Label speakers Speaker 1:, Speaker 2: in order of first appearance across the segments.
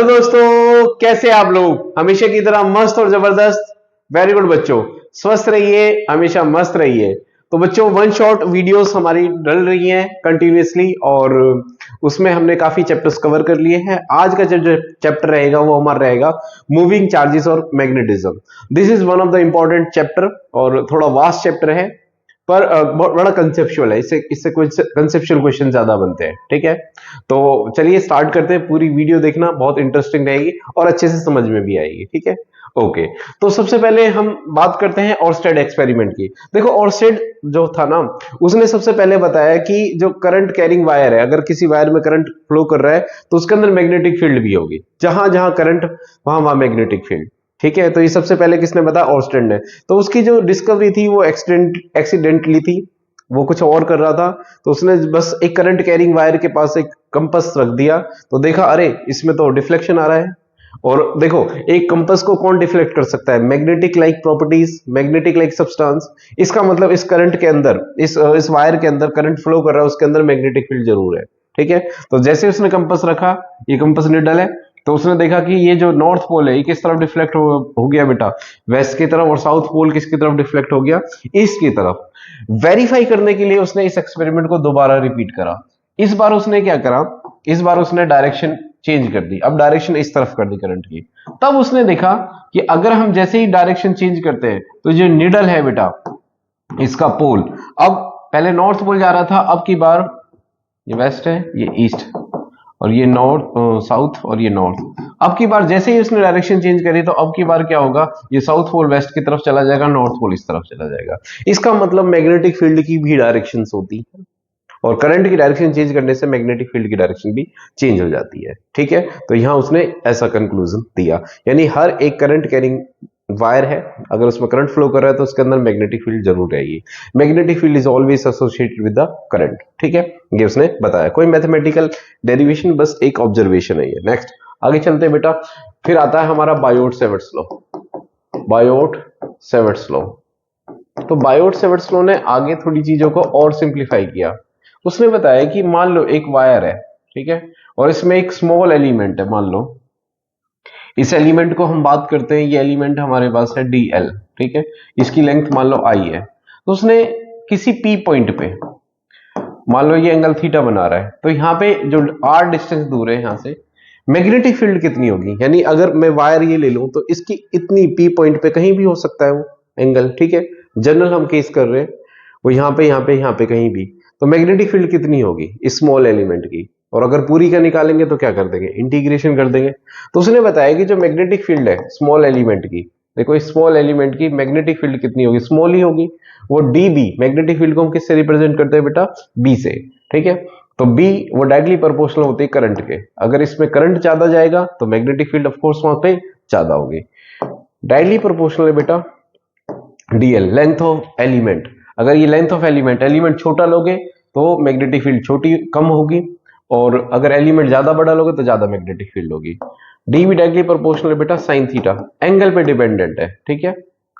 Speaker 1: दोस्तों, कैसे आप लोग? हमेशा की तरह मस्त और जबरदस्त। वेरी गुड बच्चों, स्वस्थ रहिए, हमेशा मस्त रहिए। तो बच्चों, वन शॉट वीडियोस हमारी डल रही हैं कंटिन्यूअसली और उसमें हमने काफी चैप्टर्स कवर कर लिए हैं। आज का जो चैप्टर रहेगा वो हमारा रहेगा मूविंग चार्जेस और magnetism. This is one of the important chapter और थोड़ा वास्ट चैप्टर है, पर बहुत बड़ा कंसेप्चुअल है। इससे इससे कुछ कंसेप्चुअल क्वेश्चन ज्यादा बनते हैं। ठीक है, तो चलिए स्टार्ट करते हैं। पूरी वीडियो देखना, बहुत इंटरेस्टिंग रहेगी और अच्छे से समझ में भी आएगी। ठीक है, ओके। तो सबसे पहले हम बात करते हैं ऑर्स्टेड एक्सपेरिमेंट की। देखो, ऑर्स्टेड जो था ना, उसने सबसे पहले बताया कि जो करंट कैरिंग वायर है, अगर किसी वायर में करंट फ्लो कर रहा है तो उसके अंदर मैग्नेटिक फील्ड भी होगी। जहां जहां करंट, वहां वहां मैग्नेटिक फील्ड। ठीक है, तो ये सबसे पहले किसने बताया? ऑर्स्टेड ने। तो उसकी जो डिस्कवरी थी वो एक्सीडेंटली थी, वो कुछ और कर रहा था। तो उसने बस एक करंट कैरिंग वायर के पास एक कंपास रख दिया, तो देखा अरे इसमें तो डिफ्लेक्शन आ रहा है। और देखो, एक कंपास को कौन डिफ्लेक्ट कर सकता है? Magnetic like properties, magnetic like substance. इसका मतलब इस करंट के अंदर, इस वायर के अंदर करंट फ्लो कर रहा है, उसके अंदर मैग्नेटिक फील्ड जरूर है। ठीक है, तो जैसे उसने कंपास रखा, ये कंपास निडल है, तो उसने देखा कि ये जो नॉर्थ पोल है ये किस तरफ डिफ्लेक्ट हो गया बेटा? वेस्ट की तरफ। और साउथ पोल किसकी तरफ डिफ्लेक्ट हो गया? ईस्ट की तरफ। वेरीफाई करने के लिए उसने इस एक्सपेरिमेंट को दोबारा रिपीट करा। इस बार उसने क्या करा? इस बार उसने डायरेक्शन चेंज कर दी। अब डायरेक्शन इस तरफ कर दी करंट की। तब उसने देखा कि अगर हम जैसे ही डायरेक्शन चेंज करते हैं तो जो निडल है बेटा, इसका पोल, अब पहले नॉर्थ पोल जा रहा था, अब की बार ये वेस्ट है, ये ईस्ट, और ये नॉर्थ, साउथ, और ये नॉर्थ। अब की बार जैसे ही उसने डायरेक्शन चेंज करी तो अब की बार क्या होगा? ये साउथ पोल वेस्ट की तरफ चला जाएगा, नॉर्थ पोल इस तरफ चला जाएगा। इसका मतलब मैग्नेटिक फील्ड की भी डायरेक्शंस होती है और करंट की डायरेक्शन चेंज करने से मैग्नेटिक फील्ड की डायरेक्शन भी चेंज हो जाती है। ठीक है, तो यहां उसने ऐसा कंक्लूजन दिया, यानी हर एक करंट कैरिंग वायर है, अगर उसमें करंट फ्लो कर रहा है तो उसके अंदर मैग्नेटिक फील्ड जरूर रहेगी। Magnetic field is always associated with the current. ठीक है, ये उसने बताया। कोई मैथमेटिकल डेरिवेशन, बस एक ऑब्जर्वेशन है ये। नेक्स्ट आगे चलते हैं बेटा। फिर आता है हमारा बायोट-सेवर्ट्स लॉ। Biot-Savart's law. तो बायोट-सेवर्ट्स लॉ ने आगे थोड़ी चीजों को और सिंप्लीफाई किया। उसने बताया कि मान लो एक वायर है, ठीक है, और इसमें एक स्मॉल एलिमेंट है। मान लो इस एलिमेंट को हम बात करते हैं, ये एलिमेंट हमारे पास है dl। ठीक है, इसकी लेंथ मान लो I है। तो उसने किसी P पॉइंट पे, मान लो ये एंगल थीटा बना रहा है, तो यहाँ पे जो r डिस्टेंस दूर है यहाँ से, मैग्नेटिक फील्ड कितनी होगी? यानी अगर मैं वायर ये ले लूं तो इसकी इतनी P पॉइंट पे कहीं भी हो सकता है वो एंगल। ठीक है, जनरल हम केस कर रहे हैं, वो यहाँ पे यहाँ पे यहाँ पे कहीं भी। तो मैग्नेटिक फील्ड कितनी होगी स्मॉल एलिमेंट की? और अगर पूरी का निकालेंगे तो क्या कर देंगे? इंटीग्रेशन कर देंगे। तो उसने बताया कि जो मैग्नेटिक फील्ड है स्मॉल एलिमेंट की, देखो इस स्मॉल एलिमेंट की मैग्नेटिक फील्ड कितनी होगी? स्मॉल ही होगी। वो dB, मैग्नेटिक फील्ड को हम किससे रिप्रेजेंट करते हैं बेटा? B से। ठीक है, तो B वो डायरेक्टली प्रोपोर्शनल होती है करंट के। अगर इसमें करंट ज्यादा जाएगा तो मैग्नेटिक फील्ड ऑफ कोर्स वहां पे ज्यादा होगी। डायरेक्टली प्रोपोर्शनल है बेटा dl, लेंथ ऑफ एलिमेंट। अगर ये लेंथ ऑफ एलिमेंट छोटा लोगे तो मैग्नेटिक फील्ड छोटी कम होगी, और अगर एलिमेंट ज्यादा बड़ा लोगे तो ज्यादा मैग्नेटिक फील्ड होगी। डी भी डायरेक्टली प्रोपोर्शनल है बेटा साइन थीटा। एंगल पे डिपेंडेंट है। ठीक है,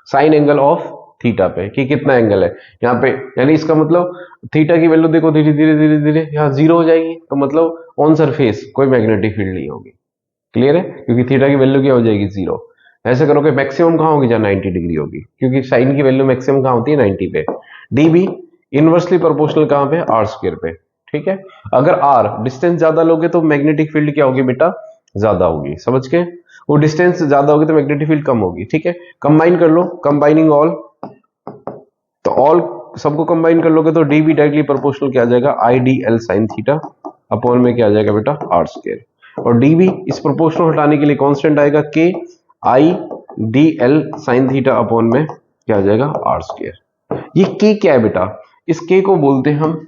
Speaker 1: साइन एंगल ऑफ थीटा पे कि कितना एंगल है यहाँ पे। यानी इसका मतलब थीटा की वैल्यू देखो धीरे धीरे धीरे धीरे यहाँ जीरो हो जाएगी, तो मतलब ऑन सरफेस कोई मैग्नेटिक फील्ड नहीं होगी। क्लियर है, क्योंकि थीटा की वैल्यू क्या हो जाएगी? जीरो। ऐसे करोगे मैक्सिमम कहां होगी? जहां 90 डिग्री होगी, क्योंकि साइन की वैल्यू मैक्सिमम कहां होती है? 90 पे। डी भी इनवर्सली प्रोपोर्शनल कहां पे? आर स्क्वायर पे। ठीक है, अगर आर डिस्टेंस ज्यादा लोगे तो मैग्नेटिक फील्ड क्या होगी बेटा? ज्यादा होगी। समझ के, वो डिस्टेंस ज्यादा होगी तो मैग्नेटिक फील्ड कम होगी। ठीक है, कंबाइन कर लो, कंबाइनिंग ऑल, तो ऑल सबको कंबाइन कर लोगे तो डी भी डायरेक्टली प्रोपोर्शनल क्या आ जाएगा? आई D L sine theta upon में क्या आ जाएगा बेटा? Are square. और डी भी इस प्रोपोर्शनल हटाने के लिए कांस्टेंट आएगा K I D L sine theta upon में क्या आ जाएगा? R square. ये के क्या है बेटा? इस के को बोलते हैं हम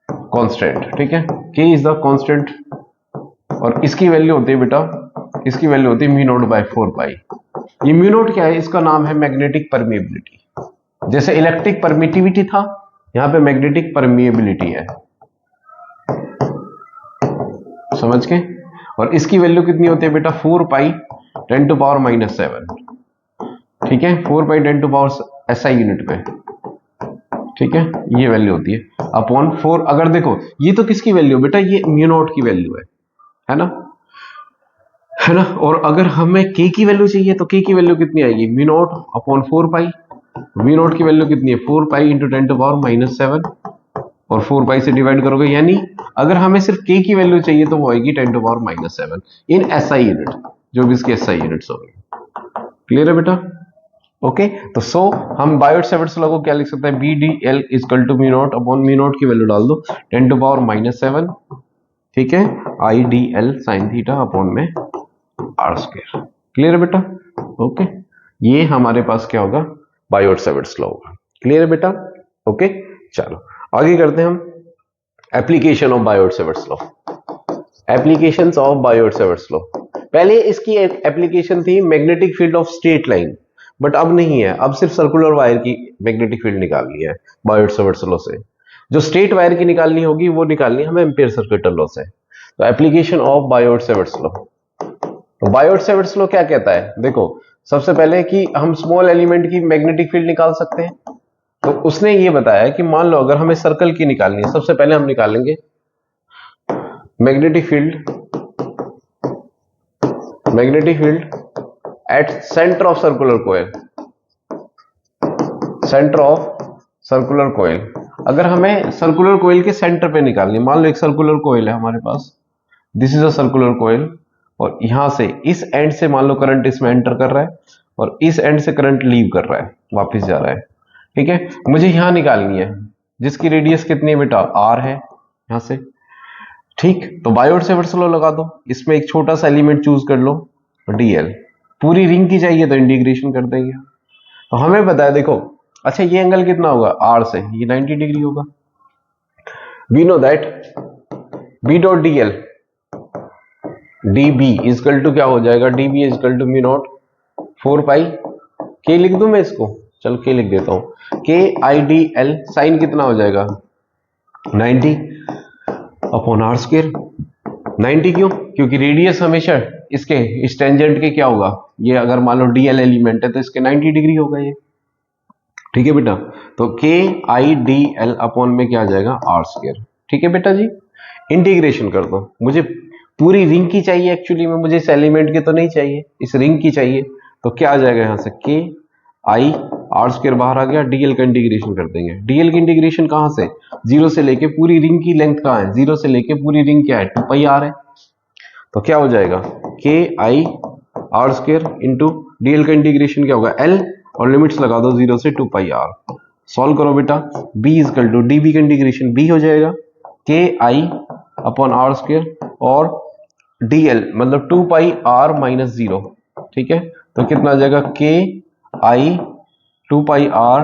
Speaker 1: कांस्टेंट। ठीक है, के इज द कांस्टेंट, और इसकी वैल्यू होती है बेटा, इसकी वैल्यू होती है म्यू नॉट बाय 4 पाई। ये म्यू नॉट क्या है? इसका नाम है मैग्नेटिक परमिएबिलिटी। जैसे इलेक्ट्रिक परमिटिविटी था, यहां पे मैग्नेटिक परमिएबिलिटी है। समझ के, और इसकी वैल्यू कितनी होती है बेटा? 4 पाई 10 टू पावर -7। ठीक है, 4 पाई 10 टू पावर SI यूनिट पे। ठीक है, ये वैल्यू होती है अपॉन 4। अगर देखो ये तो किसकी वैल्यू बेटा? ये म्यू नॉट की वैल्यू है ना। है ना। और अगर हमें k की वैल्यू चाहिए तो k की वैल्यू कितनी आएगी, mu not upon 4 pi. Mu not की वैल्यू कितनी है, 4 पाई इंटू 10⁻⁻7, और 4 पाई से डिवाइड करोगे, यानी अगर हमें सिर्फ k की वैल्यू चाहिए तो वो आएगी 10⁻⁻7 इन SI यूनिट, जो भी इसकी SI यूनिट्स हो गई। क्लियर है बेटा। ओके तो सो हम बायोट सेवर्ट्स लॉ को क्या लिख सकते हैं, B D L equal to mu not upon mu not की वैल्यू डाल दो 10⁻⁻7, ठीक है, I D L sine theta upon में आर स्क्वायर। क्लियर है बेटा। ओके ये हमारे पास क्या होगा, बायोट सेवर्ट्स लॉ होगा। क्लियर है बेटा। ओके चलो आगे करते हैं हम application of Biot Savart's law. Applications of Biot Savart's law, पहले इसकी एक एप्लीकेशन थी magnetic field of straight line, but अब नहीं है, अब सिर्फ सर्कुलर वायर की मैग्नेटिक फील्ड निकालनी है बायोट सेवर्ट्स लॉ से। जो स्ट्रेट वायर की निकालनी होगी वो निकालनी है हमें एम्पीयर सर्किट लॉ से। तो application of Biot Savart's law, तो बायोट सेवर्ट्स लॉ क्या कहता है, देखो सबसे पहले कि हम स्मॉल एलिमेंट की मैग्नेटिक फील्ड निकाल सकते हैं। तो उसने ये बताया कि मान लो अगर हमें सर्कल की निकालनी है, सबसे पहले हम निकालेंगे magnetic field at centre of circular coil, centre of circular coil. अगर हमें सर्कुलर कोयल के सेंटर पे निकालनी, मान लो एक सर्कुलर कोयल है हमारे पास, this is a circular coil, और यहां से इस एंड से मान लो करंट इसमें एंटर कर रहा है और इस एंड से करंट लीव कर रहा है, वापस जा रहा है, ठीक है। मुझे यहां निकालनी है जिसकी रेडियस कितनी है बेटा, आर है यहां से, ठीक। तो बायोट सेवर्ट्स लॉ लगा दो, इसमें एक छोटा सा एलिमेंट चूज कर लो डीएल, पूरी रिंग की चाहिए तो इंटीग्रेशन कर देंगे। तो हमें पता है देखो, अच्छा ये एंगल कितना होगा, आर से ये 90 डिग्री होगा। We know that B dot D L D B equal to क्या हो जाएगा, D B equal to mu not 4 pi K, लिख दूं मैं इसको, चलो के लिख देता हूं, के आई डी एल साइन कितना हो जाएगा 90 अपॉन आर स्क्वायर। 90 क्यों, क्योंकि रेडियस हमेशा इसके इस टेंजेंट के क्या होगा, ये अगर मान लो डीएल एलिमेंट है तो इसके 90 डिग्री होगा ये, ठीक है बेटा। तो के आई डी एल अपॉन में क्या आ जाएगा, आर स्क्वायर, ठीक है बेटा जी। इंटीग्रेशन कर दो, मुझे पूरी रिंग की चाहिए एक्चुअली में, मुझे इस एलिमेंट की तो नहीं चाहिए, इस रिंग की चाहिए। तो क्या आ जाएगा यहां से, के आई आर स्क्वायर बाहर आ गया, डीएल का इंटीग्रेशन कर देंगे। डीएल की इंटीग्रेशन कहां से, जीरो से लेके पूरी रिंग की लेंथ कहां है, जीरो से लेके पूरी रिंग क्या है 2 पाई आर है। तो क्या हो जाएगा, K I R square into DL का इंटीग्रेशन क्या होगा एल, और लिमिट्स लगा दो 0 से 2 पाई आर। सॉल्व करो बेटा, b equal to D B का इंटीग्रेशन b हो जाएगा K I upon R square, और dl मतलब 2 पाई r माइनस 0, ठीक है। तो कितना आ जाएगा, के आई 2 पाई r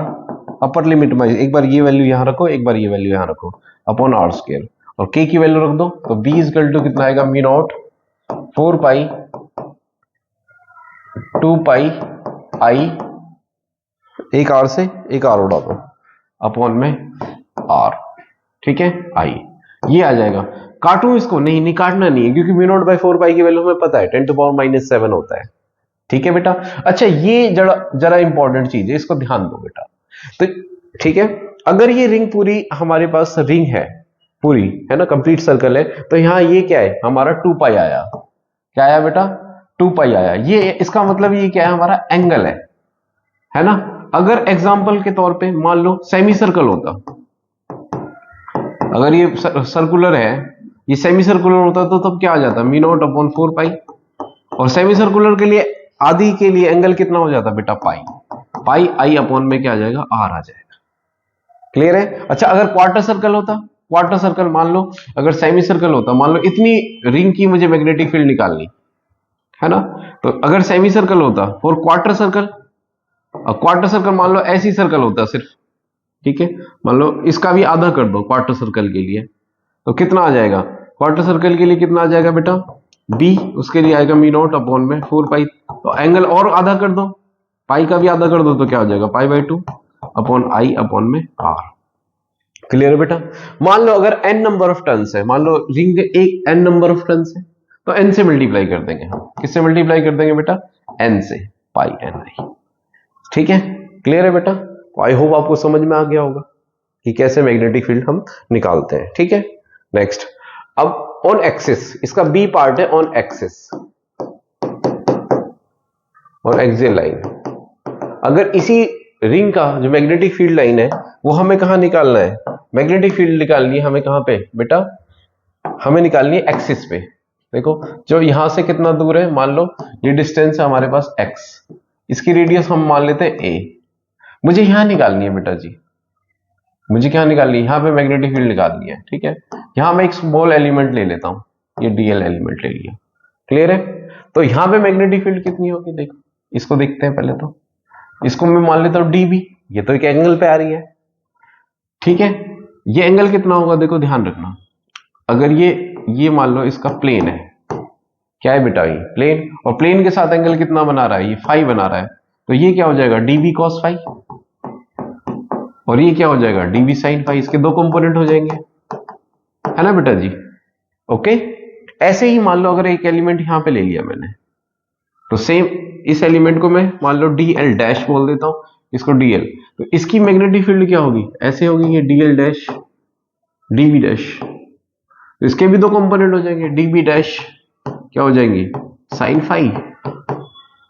Speaker 1: अपर लिमिट में, एक बार ये वैल्यू यहां रखो, एक बार ये वैल्यू यहां रखो, अपॉन आर स्क्वायर, और k की वैल्यू रख दो, तो b इजकल टू कितना आएगा, म्यू नॉट 4 पाई 2 पाई आई, एक आर से एक आर उड़ा दो, अपॉन में आर, ठीक है आई, ये आ जाएगा। काटू इसको, नहीं नहीं काटना नहीं है, क्योंकि म्यू नॉट बाई 4 पाई की वैल्यू हमें पता है 10⁻⁻7 होता है, ठीक है बेटा। अच्छा ये जरा जरा इंपॉर्टेंट चीज है, इसको ध्यान दो बेटा। तो ठीक है, अगर ये रिंग पूरी हमारे पास रिंग है पूरी, है ना, कंप्लीट सर्कल है, तो यहां ये क्या है हमारा 2 पाई आया, क्या आया बेटा 2 पाई आया, ये इसका मतलब ये क्या है, हमारा एंगल है ना। अगर एग्जाम्पल के तौर पे मान लो सेमी सर्कल होता, अगर ये सर्कुलर है, ये सेमी सर्कुलर होता तो तब क्या आ जाता, म्यू नॉट अपॉन 4 पाई, और सेमी सर्कुलर के लिए आधी के लिए एंगल कितना हो जाता बेटा, पाई, पाई आई अपॉन में क्या आ जाएगा, आर आ जाएगा। क्लियर है। अच्छा अगर क्वार्टर सर्कल होता, क्वार्टर सर्कल मान लो, अगर सेमी सर्कल होता, मान लो इतनी रिंग की मुझे मैग्नेटिक फील्ड निकालनी है ना, तो अगर सेमी सर्कल होता और क्वार्टर सर्कल, क्वार्टर सर्कल मान लो ऐसी सर्कल होता सिर्फ, ठीक है, मान लो इसका भी आधा कर दो क्वार्टर सर्कल के लिए, तो कितना आ जाएगा, क्वार्टर सर्कल के लिए कितना आ जाएगा बेटा, बी, उसके लिए आएगा म्यू नॉट अपॉन में 4 पाई, तो एंगल और आधा कर दो, पाई का भी आधा कर दो, तो क्या हो जाएगा pi by 2 upon I upon में आर। क्लियर है बेटा। मान लो अगर n नंबर ऑफ टर्न्स है, मान लो रिंग एक n नंबर ऑफ टर्न्स है, तो n से मल्टीप्लाई कर देंगे हम, किससे मल्टीप्लाई कर देंगे बेटा, n से, पाई एन आई, ठीक है। क्लियर है बेटा। आई होप आपको समझ में आ गया होगा कि कैसे मैग्नेटिक फील्ड हम निकालते हैं, ठीक है। नेक्स्ट, अब ऑन एक्सिस, इसका बी पार्ट है ऑन एक्सिस, और एक्सियल लाइन। अगर इसी रिंग का जो मैग्नेटिक फील्ड लाइन है वो हमें कहां निकालना है, मैग्नेटिक फील्ड निकालनी है हमें कहां पे बेटा, हमें निकालनी है एक्सिस पे। देखो जो यहां से कितना दूर है, मान लो ये डिस्टेंस है हमारे पास x, इसकी रेडियस हम मान लेते हैं a, मुझे यहां निकालनी है बेटा जी, मुझे क्या निकालनी है, यहां पे मैग्नेटिक फील्ड निकालनी है। ठीक है, यहां मैं एक स्मॉल एलिमेंट ले लेता हूं, ये dl एलिमेंट ले लिया, क्लियर है। तो यहां पे मैग्नेटिक फील्ड कितनी होगी, देखो इसको देखते हैं पहले, तो इसको मैं मान लेता हूं dB, ये तो एक एंगल पे आ रही है। ठीक है, ये एंगल कितना होगा, देखो ध्यान रखना, अगर ये मान लो इसका प्लेन है, क्या है बेटा ये प्लेन, और प्लेन के साथ एंगल कितना बना रहा है, ये फाई बना रहा है, तो ये क्या हो जाएगा dB cos फाई, और ये क्या हो जाएगा dB sin फाई, इसके दो कंपोनेंट हो जाएंगे, है ना बेटा जी। ओके, ऐसे ही मान लो अगर एक एलिमेंट यहां पे ले लिया मैंने, तो सेम इस एलिमेंट को मैं मान लो dl डैश बोल देता हूं, इसको dl, तो इसकी मैग्नेटिक फील्ड क्या होगी, ऐसे होगी, ये dl डैश dB डैश, तो इसके भी दो कंपोनेंट हो जाएंगे, dB डैश क्या हो जाएंगी sin फाई,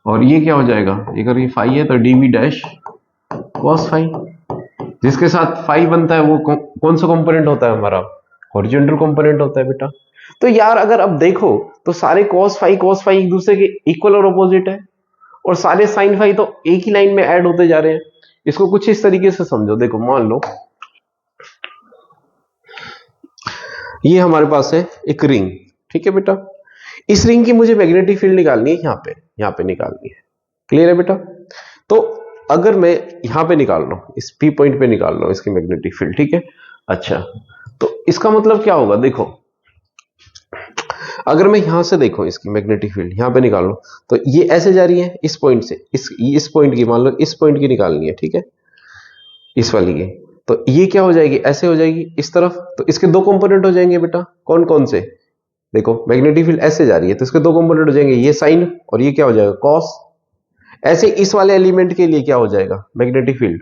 Speaker 1: और ये क्या हो जाएगा, अगर ये फाई है तो dB डैश cos फाई, जिसके साथ फाई बनता है वो कौन सा कंपोनेंट होता है हमारा, हॉरिजॉन्टल कंपोनेंट होता है बेटा। तो यार अगर अब देखो तो सारे cos फाई एक दूसरे के इक्वल और अपोजिट है, और सारे sin फाई तो एक ही लाइन में ऐड होते जा रहे हैं। इसको कुछ इस तरीके से समझो, देखो मान लो ये हमारे पास है एक रिंग, ठीक है बेटा, इस रिंग की मुझे मैग्नेटिक फील्ड निकालनी है, यहाँ पे निकालनी है, क्लियर है बेटा। तो अगर मैं यहां पे निकाल रहा हूं, इस पी पॉइंट पे निकाल रहा हूं इसकी मैग्नेटिक फील्ड, ठीक है, अच्छा, तो इसका मतलब क्या होगा, देखो अगर मैं यहां से देखो इसकी मैग्नेटिक फील्ड यहां पे निकाल लूं, तो ये ऐसे जा रही है इस पॉइंट से, इस पॉइंट की, मान लो इस पॉइंट की निकालनी है, ठीक है, इस वाली की, तो ये क्या हो जाएगी, ऐसे हो जाएगी इस तरफ, तो इसके दो कंपोनेंट हो जाएंगे बेटा, कौन कौन से, देखो मैग्नेटिक फील्ड ऐसे जा रही है तो इसके दो कंपोनेंट हो जाएंगे, ये साइन और ये क्या हो जाएगा कॉस। ऐसे इस वाले एलिमेंट के लिए क्या हो जाएगा, मैग्नेटिक फील्ड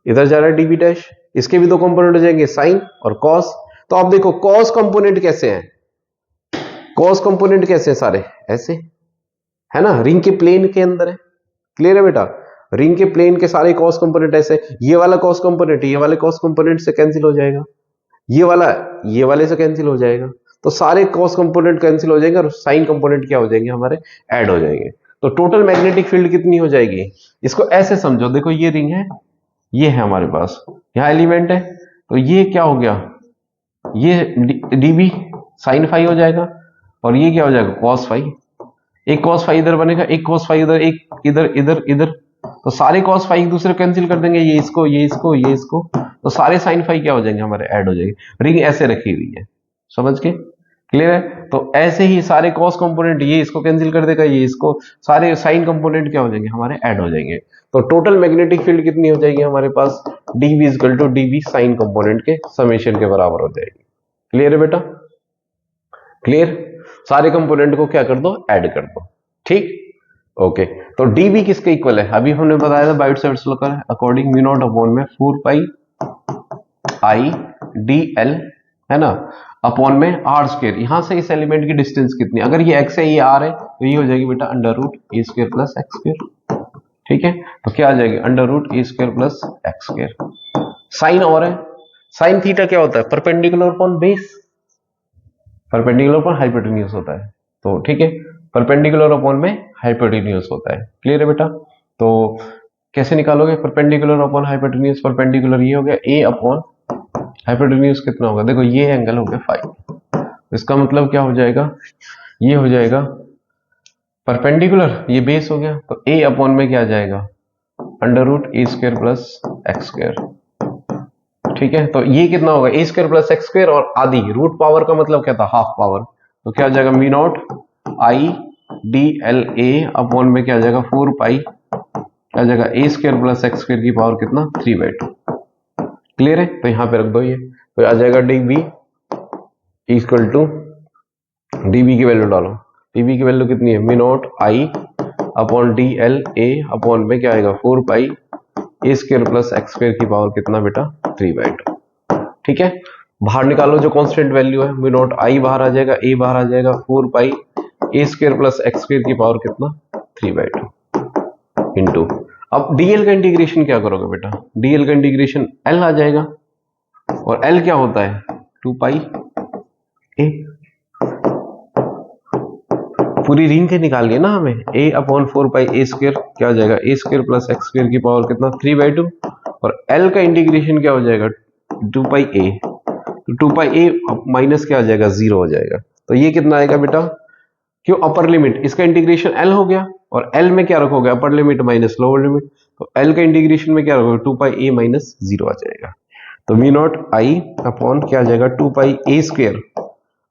Speaker 1: इधर जा रहा है dB डैश, इसके भी दो कंपोनेंट हो जाएंगे साइन और कॉस। तो आप देखो कॉस कंपोनेंट कैसे हैं, कॉस कंपोनेंट कैसे हैं सारे ऐसे, है ना, रिंग के प्लेन के अंदर है, क्लियर है बेटा, रिंग के प्लेन के सारे कॉस कंपोनेंट ऐसे, ये वाला कॉस कंपोनेंट ये वाले कॉस कंपोनेंट से कैंसिल हो जाएगा, ये वाला ये वाले से कैंसिल हो जाएगा, तो सारे कॉस कंपोनेंट कैंसिल हो जाएंगे और साइन कंपोनेंट क्या हो जाएंगे हमारे, ऐड हो जाएंगे। तो टोटल मैग्नेटिक फील्ड कितनी हो जाएगी, इसको ऐसे समझो, देखो ये रिंग है, ये है हमारे पास, यहां एलिमेंट है, तो ये क्या हो गया, ये dB sin फाई हो जाएगा, और ये क्या हो जाएगा cos फाई, एक cos फाई इधर बनेगा, एक cos फाई इधर, एक इधर इधर इधर, तो सारे cos फाई एक दूसरे कैंसिल कर देंगे, ये इसको ये इसको ये इसको, तो सारे sin फाई क्या हो जाएंगे हमारे, ऐड हो जाएंगे। रिंग ऐसे रखी हुई है, समझ के, क्लियर है। तो ऐसे ही सारे cos कंपोनेंट ये इसको कैंसिल कर देगा, ये इसको, सारे sin कंपोनेंट क्या हो जाएंगे हमारे, ऐड हो जाएंगे। तो टोटल मैग्नेटिक फील्ड कितनी हो जाएगी हमारे पास, dB equal to dB sine component के समेशन के बराबर हो जाएगी। क्लियर है बेटा, क्लियर, सारे कंपोनेंट को क्या कर दो, ऐड कर दो, ठीक, ओके। तो dB किसके इक्वल है, अभी हमने बताया था बायोट-सावर्ट्स लॉ का, अकॉर्डिंग म्यू नॉट अपॉन में 4 पाई आई dl, है ना, अपॉन में r स्क्वायर, यहां से इस एलिमेंट की डिस्टेंस कितनी, अगर ये x है ये r है, तो ये हो जाएगी बेटा under root a square plus x square, ठीक है, तो क्या आ जाएगी under root a square plus x square. Sine और है, साइन थीटा क्या होता है, perpendicular upon base, perpendicular upon hypotenuse होता है, तो ठीक है, परपेंडिकुलर अपॉन में हाइपोटेन्यूज होता है, क्लियर है बेटा। तो कैसे निकालोगे परपेंडिकुलर अपॉन हाइपोटेन्यूज, परपेंडिकुलर ये हो गया a अपॉन हाइपोटेन्यूज कितना होगा, देखो ये एंगल हो गया फाई, इसका मतलब क्या हो जाएगा, ये हो जाएगा परपेंडिकुलर, ये बेस हो गया, तो a अपॉन में क्या आ जाएगा under root a square plus x square, ठीक है, तो ये कितना होगा ए स्क्वायर प्लस एक्स स्क्वायर, और आधी रूट पावर का मतलब क्या था, हाफ पावर, तो क्या आ जाएगा mu not I D L A upon में क्या आ जाएगा 4 पाई, क्या आ जाएगा ए स्क्वायर प्लस एक्स स्क्वायर की पावर कितना 3/2, क्लियर है। तो यहां पे रख दो ये, तो आ जाएगा dB इक्वल टू, dB की वैल्यू डालो, dB की वैल्यू कितनी है mu not I upon D L A upon में क्या आएगा 4 pi A square plus x square की पावर कितना बेटा 3/2, ठीक है। बाहर निकालो जो कांस्टेंट वैल्यू है, म्यू नॉट आई बाहर आ जाएगा, ए बाहर आ जाएगा, 4 pi A square plus x square की पावर कितना 3/2, इंटू, अब डीएल का इंटीग्रेशन क्या करोगे बेटा, डीएल का इंटीग्रेशन एल आ जाएगा, और एल क्या होता है 2 पाई ए, पूरी रिंग के निकाल लिया ना हमें, a upon 4 pi A square क्या हो जाएगा, ए स्क्वायर प्लस एक्स स्क्वायर की पावर कितना 3/2, और l का इंटीग्रेशन क्या हो जाएगा 2 पाई ए, तो 2 पाई ए माइनस क्या हो जाएगा 0 हो जाएगा, तो ये कितना आएगा बेटा, क्यों अपर लिमिट, इसका इंटीग्रेशन l हो गया, और l में क्या रखोगे अपर लिमिट माइनस लोअर लिमिट, तो l का इंटीग्रेशन में क्या रखोगे 2 पाई ए माइनस 0 आ जाएगा, तो वी नॉट आई अपॉन क्या आ जाएगा 2 पाई ए स्क्वायर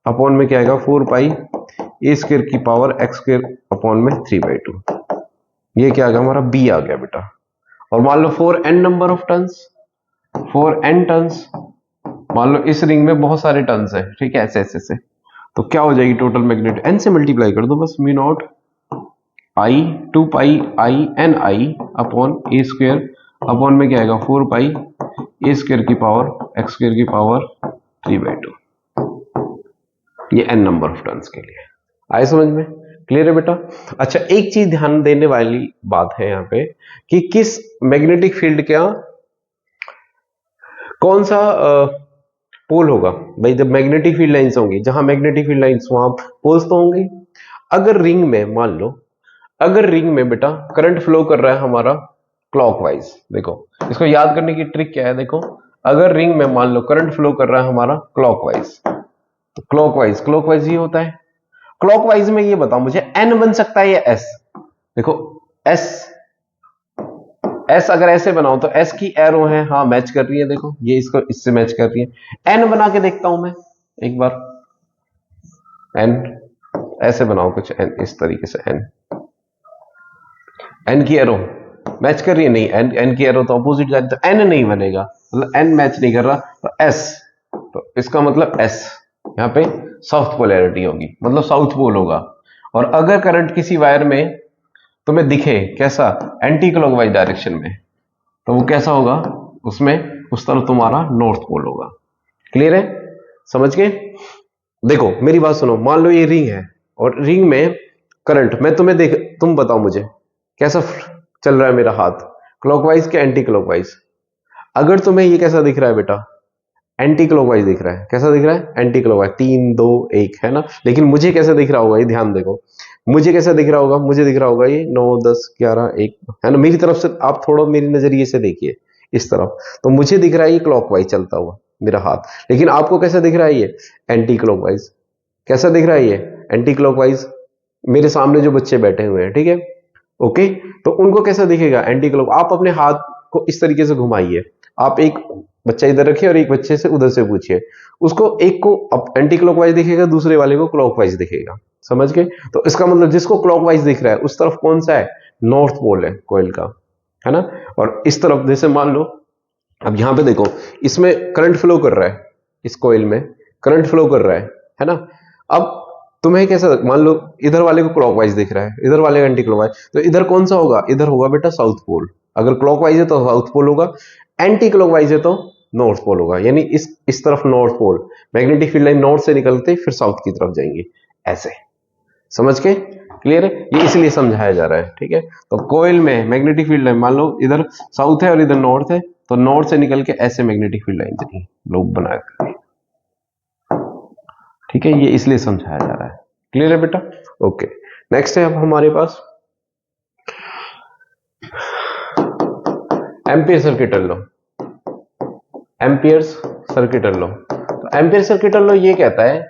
Speaker 1: अपॉन में क्या आएगा 4 पाई ए स्क्वायर की पावर एक्स स्क्वायर अपॉन में 3/2, ये क्या आ गया हमारा बी आ गया बेटा, और मान लो 4n number of turns, 4n turns, मान लो इस रिंग में बहुत सारे टन्स है, ठीक है, ऐसे ऐसे से, तो क्या हो जाएगी टोटल मैग्नेट, n से मल्टीप्लाई कर दो बस, mu not I 2 pi I N I upon A square upon में क्या आएगा 4 पाई ए स्क्वायर की पावर एक्स स्क्वायर की पावर 3/2, ये n नंबर ऑफ टर्न्स के लिए आए समझ में, क्लियर है बेटा। अच्छा एक चीज ध्यान देने वाली बात है यहाँ पे कि किस मैग्नेटिक फील्ड का कौन सा पोल होगा, भाई जब मैग्नेटिक फील्ड लाइंस होंगी, जहां मैग्नेटिक फील्ड लाइंस वहां पोल्स तो होंगे। अगर रिंग में मान लो, अगर रिंग में बेटा करंट फ्लो कर रहा है हमारा क्लॉकवाइज, देखो इसको याद करने की ट्रिक क्या है, देखो अगर रिंग में मान लो करंट फ्लो कर रहा है हमारा क्लॉकवाइज, तो क्लॉकवाइज क्लॉकवाइज ये होता है, क्लॉकवाइज में ये बताओ मुझे एन बन सकता है या एस, देखो एस, एस अगर ऐसे बनाओ तो एस की एरो है, हाँ मैच कर रही है, देखो ये इसको इससे मैच कर रही है, एन बना के देखता हूं मैं एक बार, एन ऐसे बनाओ कुछ एन इस तरीके से, एन एन की एरो मैच कर रही है, नहीं एन एन की एरो तो अपोजिट जा रही, तो एन नहीं बनेगा, मतलब एन मैच नहीं कर रहा, तो एस, तो इसका मतलब एस यहाँ पे साउथ पोलैरिटी होगी, मतलब साउथ पोल होगा, और अगर करंट किसी वायर में तुम्हें दिखे कैसा एंटी क्लॉकवाइज डायरेक्शन में, तो वो कैसा होगा, उसमें उस तरफ तुम्हारा नॉर्थ पोल होगा, क्लियर है, समझ गए। देखो मेरी बात सुनो, मान लो ये रिंग है और रिंग में करंट, मैं तुम्हें देख, तुम बताओ मुझे कैसा चल रहा है मेरा हाथ, क्लॉकवाइज के एंटी क्लॉकवाइज, अगर तुम्हें ये कैसा दिख रहा है बेटा एंटी क्लॉकवाइज दिख रहा है, कैसा दिख रहा है एंटी क्लॉकवाइज, 3 2 1 है ना, लेकिन मुझे कैसा दिख रहा होगा ये ध्यान देखो, मुझे कैसा दिख रहा होगा, मुझे दिख रहा होगा ये 9 10 11 1 है ना, मेरी तरफ से आप थोड़ा मेरी नजरिए से देखिए इस तरफ, तो मुझे दिख रहा है ये क्लॉकवाइज चलता हुआ मेरा हाथ, लेकिन आपको कैसा दिख रहा है ये एंटी क्लॉकवाइज, कैसा दिख रहा है ये एंटी क्लॉकवाइज, मेरे सामने जो बच्चे बैठे हुए हैं, ठीक है ओके, तो उनको कैसा दिखेगा एंटी क्लॉक, आप अपने हाथ को इस तरीके से घुमाइए, आप एक बच्चा इधर रखिए और एक बच्चे से उधर से पूछिए, उसको एक को एंटी क्लॉकवाइज दिखेगा, दूसरे वाले को क्लॉकवाइज दिखेगा, समझ गए, तो इसका मतलब जिसको क्लॉकवाइज दिख रहा है उस तरफ कौन सा है, नॉर्थ पोल है कॉइल का, है ना, और इस तरफ जैसे मान लो, अब यहां पे देखो इसमें करंट फ्लो कर रहा है, इस कॉइल में करंट फ्लो कर रहा है ना, अब तुम्हें कैसा, मान लो इधर वाले को क्लॉकवाइज दिख रहा है, इधर वाले का एंटी क्लॉकवाइज, तो इधर कौन सा होगा, इधर होगा बेटा साउथ पोल, अगर क्लॉकवाइज है तो साउथ पोल होगा, एंटी क्लॉकवाइज है तो नॉर्थ पोल होगा, यानी इस तरफ north pole, magnetic field line north से निकलते फिर साउथ की तरफ जाएंगे, ऐसे, समझ के, क्लियर है, ये इसलिए समझाया जा रहा है, ठीक है, तो कोयल में मैग्नेटिक फील्ड लाइन मान लो इधर साउथ है और इधर नॉर्थ है, तो नॉर्थ से निकल के ऐसे मैग्नेटिक फील्ड लाइन लोग बनाया, ठीक है, ये इसलिए समझाया जा रहा है, क्लियर है बेटा, ओके। नेक्स्ट है अब हमारे पास Ampere circuital law, Ampere circuital law, तो एम्पियर सर्किटल लॉ ये कहता है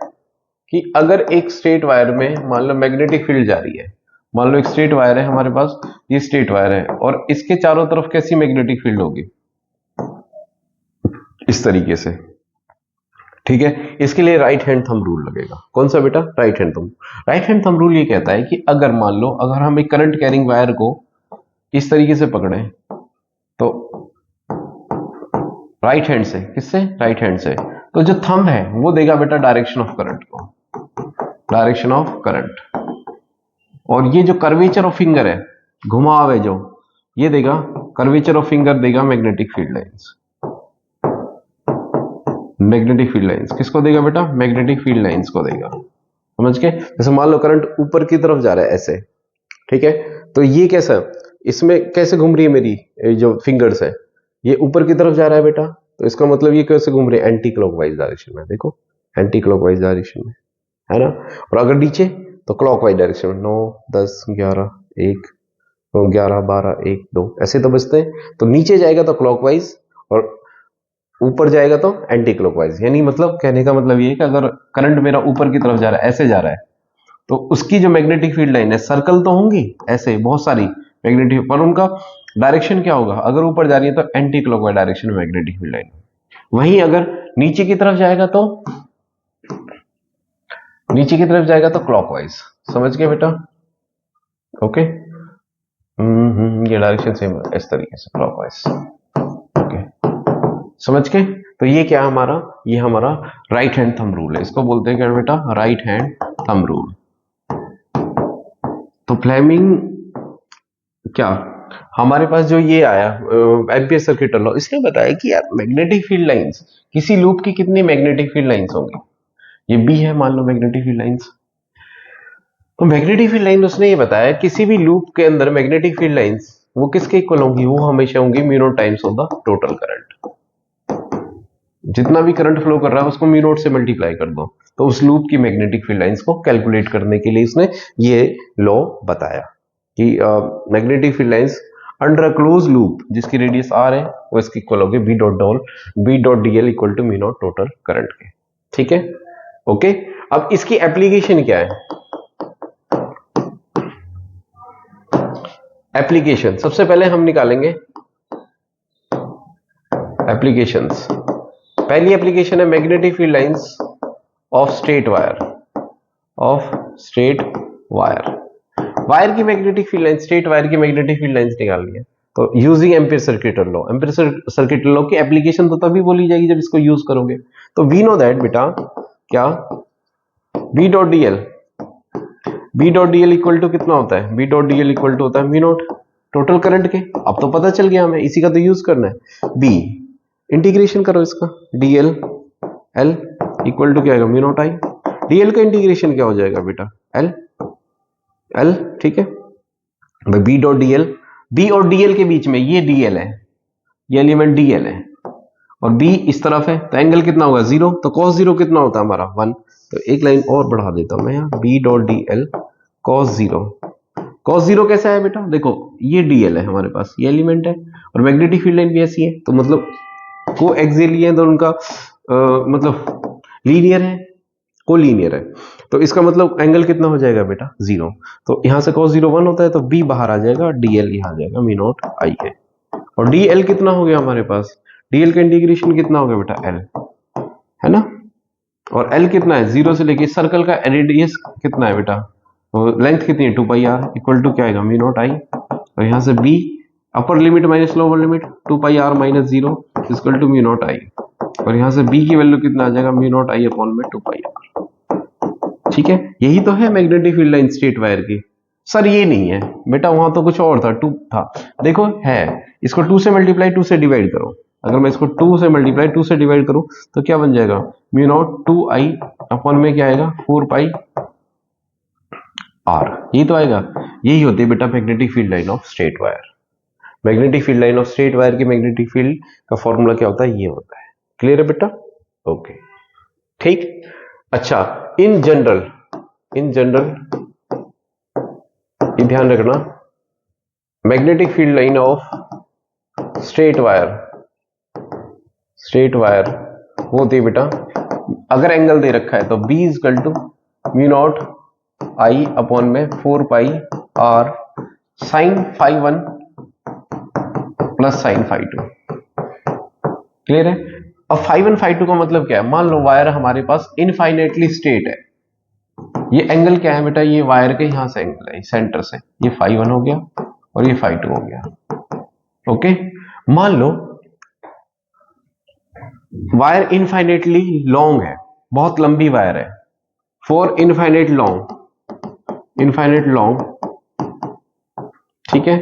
Speaker 1: कि अगर एक स्ट्रेट वायर में मान लो मैग्नेटिक फील्ड जा रही है, मान लो एक स्ट्रेट वायर है हमारे पास, ये स्ट्रेट वायर है और इसके चारों तरफ कैसी मैग्नेटिक फील्ड होगी, इस तरीके से, ठीक है, इसके लिए राइट हैंड थंब रूल लगेगा, कौन सा बेटा, right hand thumb, right hand thumb rule ये कहता है कि अगर मान लो अगर हम एक करंट कैरिंग वायर को इस तरीके से पकड़े, तो राइट हैंड से, किससे, राइट हैंड से, तो जो थंब है वो देगा बेटा डायरेक्शन ऑफ करंट को, डायरेक्शन ऑफ करंट, और ये जो कर्वेचर ऑफ फिंगर है, घुमाव है जो, ये देगा कर्वेचर ऑफ फिंगर देगा magnetic field lines, magnetic field lines किसको देगा बेटा, मैग्नेटिक फील्ड लाइंस को देगा, समझ के, जैसे मान लो करंट ऊपर की तरफ जा रहा है ऐसे, ठीक है, तो ये कैसा इसमें कैसे घूम रही है मेरी जो फिंगर्स है, ये ऊपर की तरफ जा रहा है बेटा, तो इसका मतलब ये कैसे घूम रही है, एंटी क्लॉकवाइज डायरेक्शन में, देखो एंटी क्लॉकवाइज डायरेक्शन में, है ना। और अगर नीचे तो क्लॉकवाइज डायरेक्शन में, 9 10 11 1 11 12 1 2 ऐसे तो बचते हैं। तो नीचे जाएगा तो क्लॉकवाइज और ऊपर जाएगा तो एंटी क्लॉकवाइज। यानी मतलब कहने का मतलब ये है कि अगर करंट मेरा ऊपर की तरफ जा रहा है, ऐसे जा रहा है, तो उसकी जो मैग्नेटिक फील्ड लाइन है, सर्कल तो होंगी ऐसे बहुत सारी मैग्नेटिक, पर उनका डायरेक्शन क्या होगा, अगर ऊपर जा रही है तो एंटी क्लॉकवाइज डायरेक्शन में मैग्नेटिक फील्ड लाइन। वहीं अगर नीचे की तरफ जाएगा तो क्लॉकवाइज। समझ गए बेटा? ओके। ये डायरेक्शन सेम है इस तरीके से, क्लॉकवाइज। ओके, समझ के? तो ये क्या हमारा, ये हमारा राइट हैंड थंब रूल है। इसको बोलते हैं क्या बेटा, राइट हैंड थंब रूल। तो फ्लेमिंग क्या, हमारे पास जो ये आया एम्पियर सर्किट लॉ, इसने बताया कि यार मैग्नेटिक फील्ड लाइंस, किसी लूप की कितनी मैग्नेटिक फील्ड लाइंस होंगी। ये बी है मान लो मैग्नेटिक फील्ड लाइंस। तो मैग्नेटिक फील्ड लाइन उसने ये बताया किसी भी लूप के अंदर मैग्नेटिक फील्ड लाइंस वो किसके इक्वल होंगी, वो हमेशा होंगी mu naught times of the total current. जितना भी करंट फ्लो कर रहा है उसको म्यू नॉट से मल्टीप्लाई कर दो, तो उस लूप की मैग्नेटिक फील्ड लाइंस को कैलकुलेट करने के लिए इसने ये लॉ बताया कि magnetic field lines under a close loop जिसकी रेडियस आर है वो इसकी इक्वल होगी B dot D L equal to mu not total current के। ठीक है, ओके। अब इसकी एप्लीकेशन क्या है, एप्लीकेशन सबसे पहले हम निकालेंगे एप्लीकेशंस। पहली एप्लीकेशन है magnetic field lines of straight wire, wire की magnetic field line, straight wire की मैग्नेटिक फील्ड लाइंस निकालनी है। तो using Ampere circuit law, Ampere circuit law की एप्लीकेशन तो तभी बोली जाएगी जब इसको यूज करोगे। तो वी नो दैट बेटा क्या, B dot D L equal to कितना होता है, B dot D L equal to होता है म्यू नॉट टोटल करंट के। अब तो पता चल गया हमें, इसी का तो यूज करना है। बी इंटीग्रेशन करो इसका, D L L equal to क्या आएगा, mu not I. D L का इंटीग्रेशन क्या हो जाएगा बेटा, एल एल। ठीक है, B dot D L, B और डी एल के बीच में ये डी एल है, ये एलिमेंट डी एल है और बी इस तरफ है, तो एंगल कितना होगा, 0। तो cos 0 कितना होता है हमारा, 1। तो एक लाइन और बढ़ा देता हूं मैं यहाँ, B dot D L cos 0। cos 0 कैसा है बेटा, देखो ये डी एल है हमारे पास, ये एलिमेंट है और मैग्नेटिक फील्ड लाइन भी ऐसी है, तो मतलब को एक्सियली है, तो उनका मतलब लीनियर है, को लीनियर है। तो इसका मतलब एंगल कितना हो जाएगा बेटा, 0। तो यहां से cos 0 1 होता है, तो b बाहर आ जाएगा, dl यहां आ जाएगा, म्यू नॉट आई है। और dl कितना हो गया हमारे पास, dl का इंटीग्रेशन कितना हो गया बेटा, l, है ना। और l कितना है, 0 से लेके सर्कल का रेडियस कितना है बेटा, लेंथ कितनी है, 2 पाई r इक्वल टू क्या आएगा, म्यू नॉट आई। और यहां से b upper limit minus lower limit, 2 pi r minus 0 equal to mu not I. और यहां से b की वैल्यू कितना आ जाएगा, म्यू नॉट आई अपॉन में 2 पाई r। ठीक है, यही तो है magnetic field line straight wire की। सर ये नहीं है बेटा, वहां तो कुछ और था, 2 था। देखो है, इसको 2 से मल्टीप्लाई 2 से डिवाइड करो, अगर मैं इसको 2 से मल्टीप्लाई 2 से डिवाइड करूं तो क्या बन जाएगा, म्यू नॉट 2 आई अपॉन में क्या आएगा, 4 पाई आर। ये तो आएगा, यही होती है बेटा magnetic field line of straight wire. Magnetic field line of straight wire की मैग्नेटिक फील्ड का फॉर्मूला क्या होता है, ये होता है। क्लियर है बेटा? ओके, ठीक। अच्छा, इन जनरल ये ध्यान रखना, magnetic field line of straight wire वो होती है बेटा, अगर एंगल दे रखा है तो b equal to mu not I upon में 4 pi r sine phi 1 plus sine phi 2। Clear है? अब फाई 1 फाई 2 का मतलब क्या है, मान लो वायर हमारे पास इनफाइनेटली स्ट्रेट है, ये एंगल क्या है बेटा, ये वायर के यहां से एंगल है, सेंटर से, ये फाई 1 हो गया और ये फाई 2 हो गया। ओके, मान लो वायर इनफाइनेटली लॉन्ग है, बहुत लंबी वायर है, फॉर इनफाइनेट लॉन्ग, ठीक है।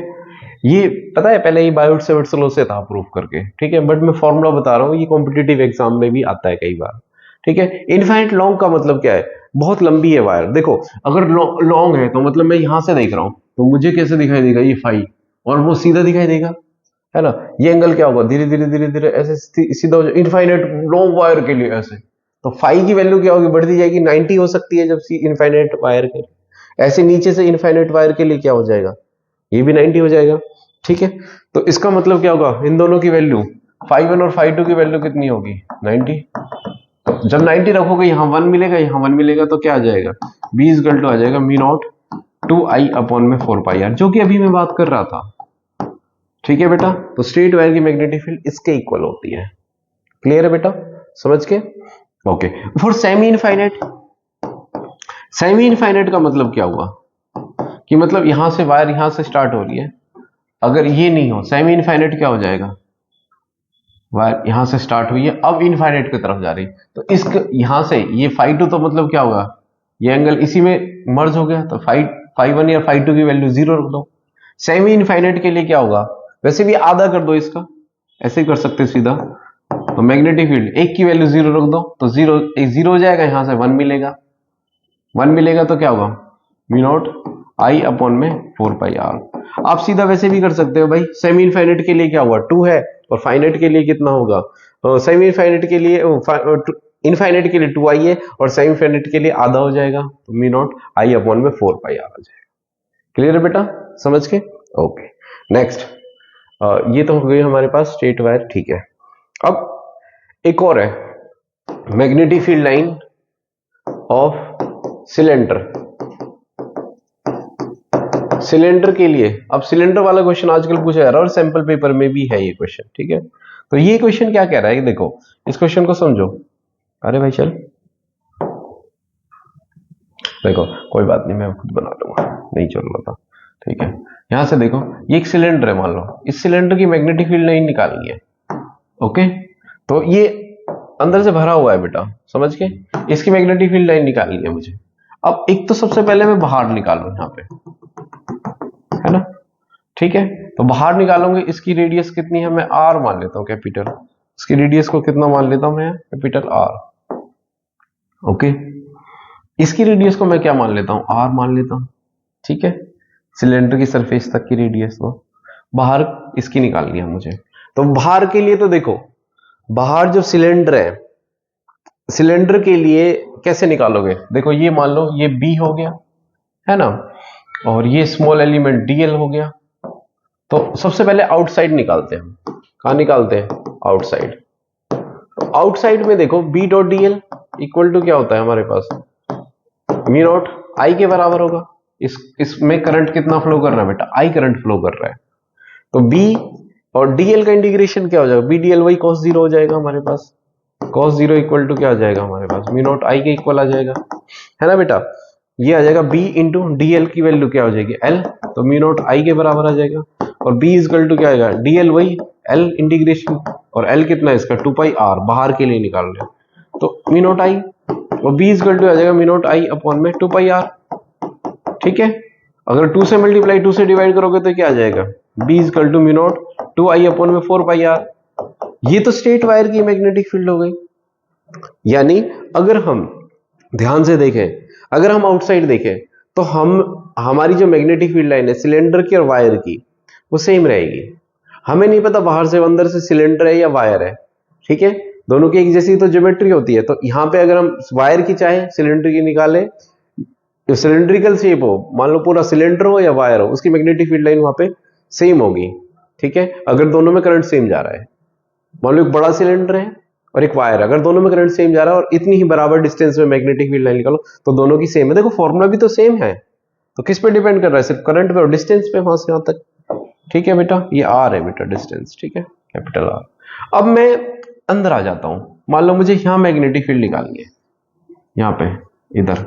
Speaker 1: ये पता है पहले ये बायोट-सेवर्ट्स लॉ से था प्रूफ करके, ठीक है, बट मैं फॉर्मूला बता रहा हूं, ये कॉम्पिटिटिव एग्जाम में भी आता है कई बार। ठीक है, इनफाइनेट लॉन्ग का मतलब क्या है, बहुत लंबी है वायर। देखो अगर लॉन्ग है तो मतलब मैं यहां से देख रहा हूं तो मुझे कैसे दिखाई देगा, ये फाई, और वो सीधा दिखाई देगा, है ना। ये एंगल क्या होगा, धीरे धीरे धीरे धीरे ऐसे सीधा हो जाए इनफाइनाइट लॉन्ग वायर के लिए ऐसे, तो फाई की वैल्यू क्या होगी, बढ़ती जाएगी, 90 हो सकती है जब सी इनफाइनाइट वायर के लिए। ऐसे नीचे से इनफाइनाइट वायर के लिए क्या हो जाएगा, ये भी 90 हो जाएगा, ठीक है। तो इसका मतलब क्या होगा, इन दोनों की वैल्यू φ1 और φ2 की वैल्यू कितनी होगी, 90। तो जब 90 रखोगे, यहाँ 1 मिलेगा, यहाँ 1 मिलेगा, तो क्या आ जाएगा, b इक्वल टू आ जाएगा मी नॉट 2i अपॉन में 4 पाई आर, जो कि अभी मैं बात कर रहा था, ठीक है बेटा। तो स्ट्रेट वायर की मैग्नेटिक फील्ड इसके इक्वल होती है। क्लियर है बेटा, समझ के, okay. For semi infinite, semi infinite का मतलब क्या हुआ कि मतलब यहां से वायर यहां से स्टार्ट हो रही है, अगर ये नहीं हो, सेमी इनफाइनाइट क्या हो जाएगा, वायर यहां से स्टार्ट हुई है, अब इनफाइनाइट की तरफ जा रही है, तो इस यहां से ये φ2, तो मतलब क्या होगा, ये एंगल इसी में मर्ज हो गया, तो φ1 या φ2 की वैल्यू 0 रख दो। सेमी इनफाइनाइट के लिए क्या होगा, वैसे भी आधा कर दो इसका, ऐसे ही कर सकते सीधा, तो मैग्नेटिक फील्ड एक की वैल्यू 0 रख दो, तो 0 हो जाएगा, यहां से 1 मिलेगा, 1 मिलेगा, तो क्या होगा, मी नॉट आई अपॉन में 4 पाई आर। आप सीधा वैसे भी कर सकते हो भाई, सेमी इनफाइनाइट के लिए क्या हुआ, 2 है, और फाइनाइट के लिए कितना होगा, सेमी इनफाइनाइट के लिए इनफाइनाइट के लिए 2i है, और सेमी इनफाइनाइट के लिए आधा हो जाएगा, तो मी नॉट आई अपॉन में 4 पाई आर आ जाएगा। क्लियर है बेटा, समझ के, ओके। नेक्स्ट, ये तो हो गई हमारे पास स्ट्रेट वायर, ठीक है। अब एक और है, magnetic field line of cylinder. Cylinder के लिए, अब सिलेंडर वाला क्वेश्चन आजकल पूछा जा रहा है और सैंपल पेपर में भी है ये क्वेश्चन, ठीक है। तो ये क्वेश्चन क्या कह रहा है, देखो इस क्वेश्चन को समझो। अरे भाई चल, देखो कोई बात नहीं, मैं खुद बना लूंगा, नहीं चल रहा था, ठीक है। यहां से देखो, ये एक सिलेंडर है, मान लो इस सिलेंडर की मैग्नेटिक फील्ड लाइन निकालनी है, ओके। तो ये अंदर से भरा हुआ है बेटा, समझ के, इसकी मैग्नेटिक फील्ड लाइन निकालनी है मुझे। अब एक तो सबसे पहले मैं बाहर निकालू यहाँ पे, है ना, ठीक है। तो बाहर निकालूंगे, इसकी रेडियस कितनी है, मैं आर मान लेता हूं कैपिटल, इसकी रेडियस को कितना मान लेता हूं मैं, कैपिटल आर, ओके। इसकी रेडियस को मैं क्या मान लेता हूं, आर मान लेता हूं, ठीक है। सिलेंडर की सरफेस तक की रेडियस को बाहर इसकी निकालनी है मुझे। तो बाहर के लिए तो देखो, बाहर जो सिलेंडर है, सिलेंडर के लिए कैसे निकालोगे, देखो ये मान लो ये बी हो गया, है ना, और ये स्मॉल एलिमेंट डीएल हो गया। तो सबसे पहले आउटसाइड निकालते हैं, कहां निकालते हैं, आउटसाइड। तो आउटसाइड में देखो B dot D L equal to क्या होता है हमारे पास, मी नॉट आई के बराबर होगा। इसमें करंट कितना फ्लो कर रहा है बेटा, आई करंट फ्लो कर रहा है। तो बी और डीएल का इंटीग्रेशन क्या हो जाएगा, बी डीएल वही cos 0 हो जाएगा हमारे पास, cos 0 इक्वल टू क्या आ जाएगा हमारे पास, मी नॉट आई के इक्वल आ जाएगा, है ना बेटा। ये आ जाएगा b इंटू डीएल की वैल्यू क्या हो जाएगी, l, तो मी नॉट आई के बराबर आ जाएगा। और b इक्वल टू क्या आएगा, डीएल वही l इंटीग्रेशन, और l कितना है इसका 2 पाई r, बाहर के लिए निकाल रहे हैं, तो मी नॉट आई, और b इक्वल टू आ जाएगा मी नॉट आई अपॉन में 2 पाई r, ठीक है। अगर 2 से मल्टीप्लाई 2 से डिवाइड करोगे तो क्या आ जाएगा, b equal to mu naught 2i upon में 4 पाई r। ये तो स्ट्रेट वायर की मैग्नेटिक फील्ड हो गई। यानी अगर हम ध्यान से देखें, अगर हम आउटसाइड देखें, तो हमारी जो मैग्नेटिक फील्ड लाइन है सिलेंडर की और वायर की, वो सेम रहेगी। हमें नहीं पता बाहर से अंदर से सिलेंडर है या वायर है, ठीक है, दोनों की एक जैसी तो ज्योमेट्री होती है। तो यहां पे अगर हम वायर की चाहे सिलेंडर की निकाले, सिलेंड्रिकल शेप हो, मान लो पूरा सिलेंडर हो या वायर हो, उसकी मैग्नेटिक फील्ड लाइन वहां पे सेम होगी, ठीक है। अगर दोनों में करंट सेम जा रहा है, मान लो एक बड़ा सिलेंडर है और एक वायर, अगर दोनों में करंट सेम जा रहा है और इतनी ही बराबर डिस्टेंस में मैग्नेटिक फील्ड लाइन निकालो, तो दोनों की सेम है। देखो फॉर्मूला भी तो सेम है, तो किस पे डिपेंड कर रहा है, सिर्फ करंट पे और डिस्टेंस पे, वहां से यहां तक, ठीक है बेटा। ये आर है बेटा डिस्टेंस, ठीक है, कैपिटल आर। अब मैं अंदर आ जाता हूं, मान लो मुझे यहां मैग्नेटिक फील्ड निकालनी है, यहां पे इधर,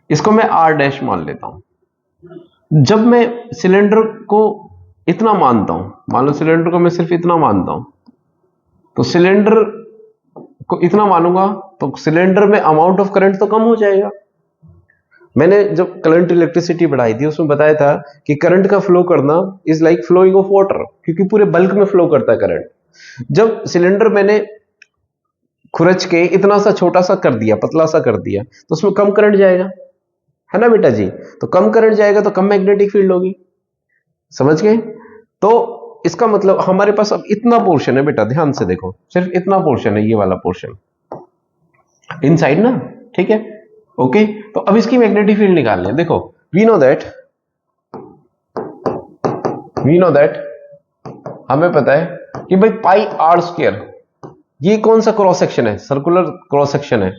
Speaker 1: इसको मैं आर डैश मान लेता हूं। जब मैं सिलेंडर को इतना मानता हूं, मान लो सिलेंडर को मैं सिर्फ इतना मानता हूं, तो सिलेंडर को इतना मानूंगा तो सिलेंडर में अमाउंट ऑफ करंट तो कम हो जाएगा। मैंने जब करंट इलेक्ट्रिसिटी बढ़ाई थी उसमें बताया था कि करंट का फ्लो करना is like flowing of water, क्योंकि पूरे बल्क में फ्लो करता है करंट। जब सिलेंडर मैंने खुरच के इतना सा छोटा सा कर दिया, पतला सा कर दिया, तो उसमें कम करंट जाएगा, है ना बेटा जी। तो कम करंट जाएगा तो कम मैग्नेटिक फील्ड होगी, समझ गए। तो इसका मतलब हमारे पास अब इतना पोर्शन है बेटा, ध्यान से देखो, सिर्फ इतना पोर्शन है, ये वाला पोर्शन इनसाइड ना, ठीक है, ओके। तो अब इसकी मैग्नेटिक फील्ड निकालनी है। देखो वी नो दैट हमें पता है कि भाई पाई आर स्क्वायर, ये कौन सा क्रॉस सेक्शन है, सर्कुलर क्रॉस सेक्शन है,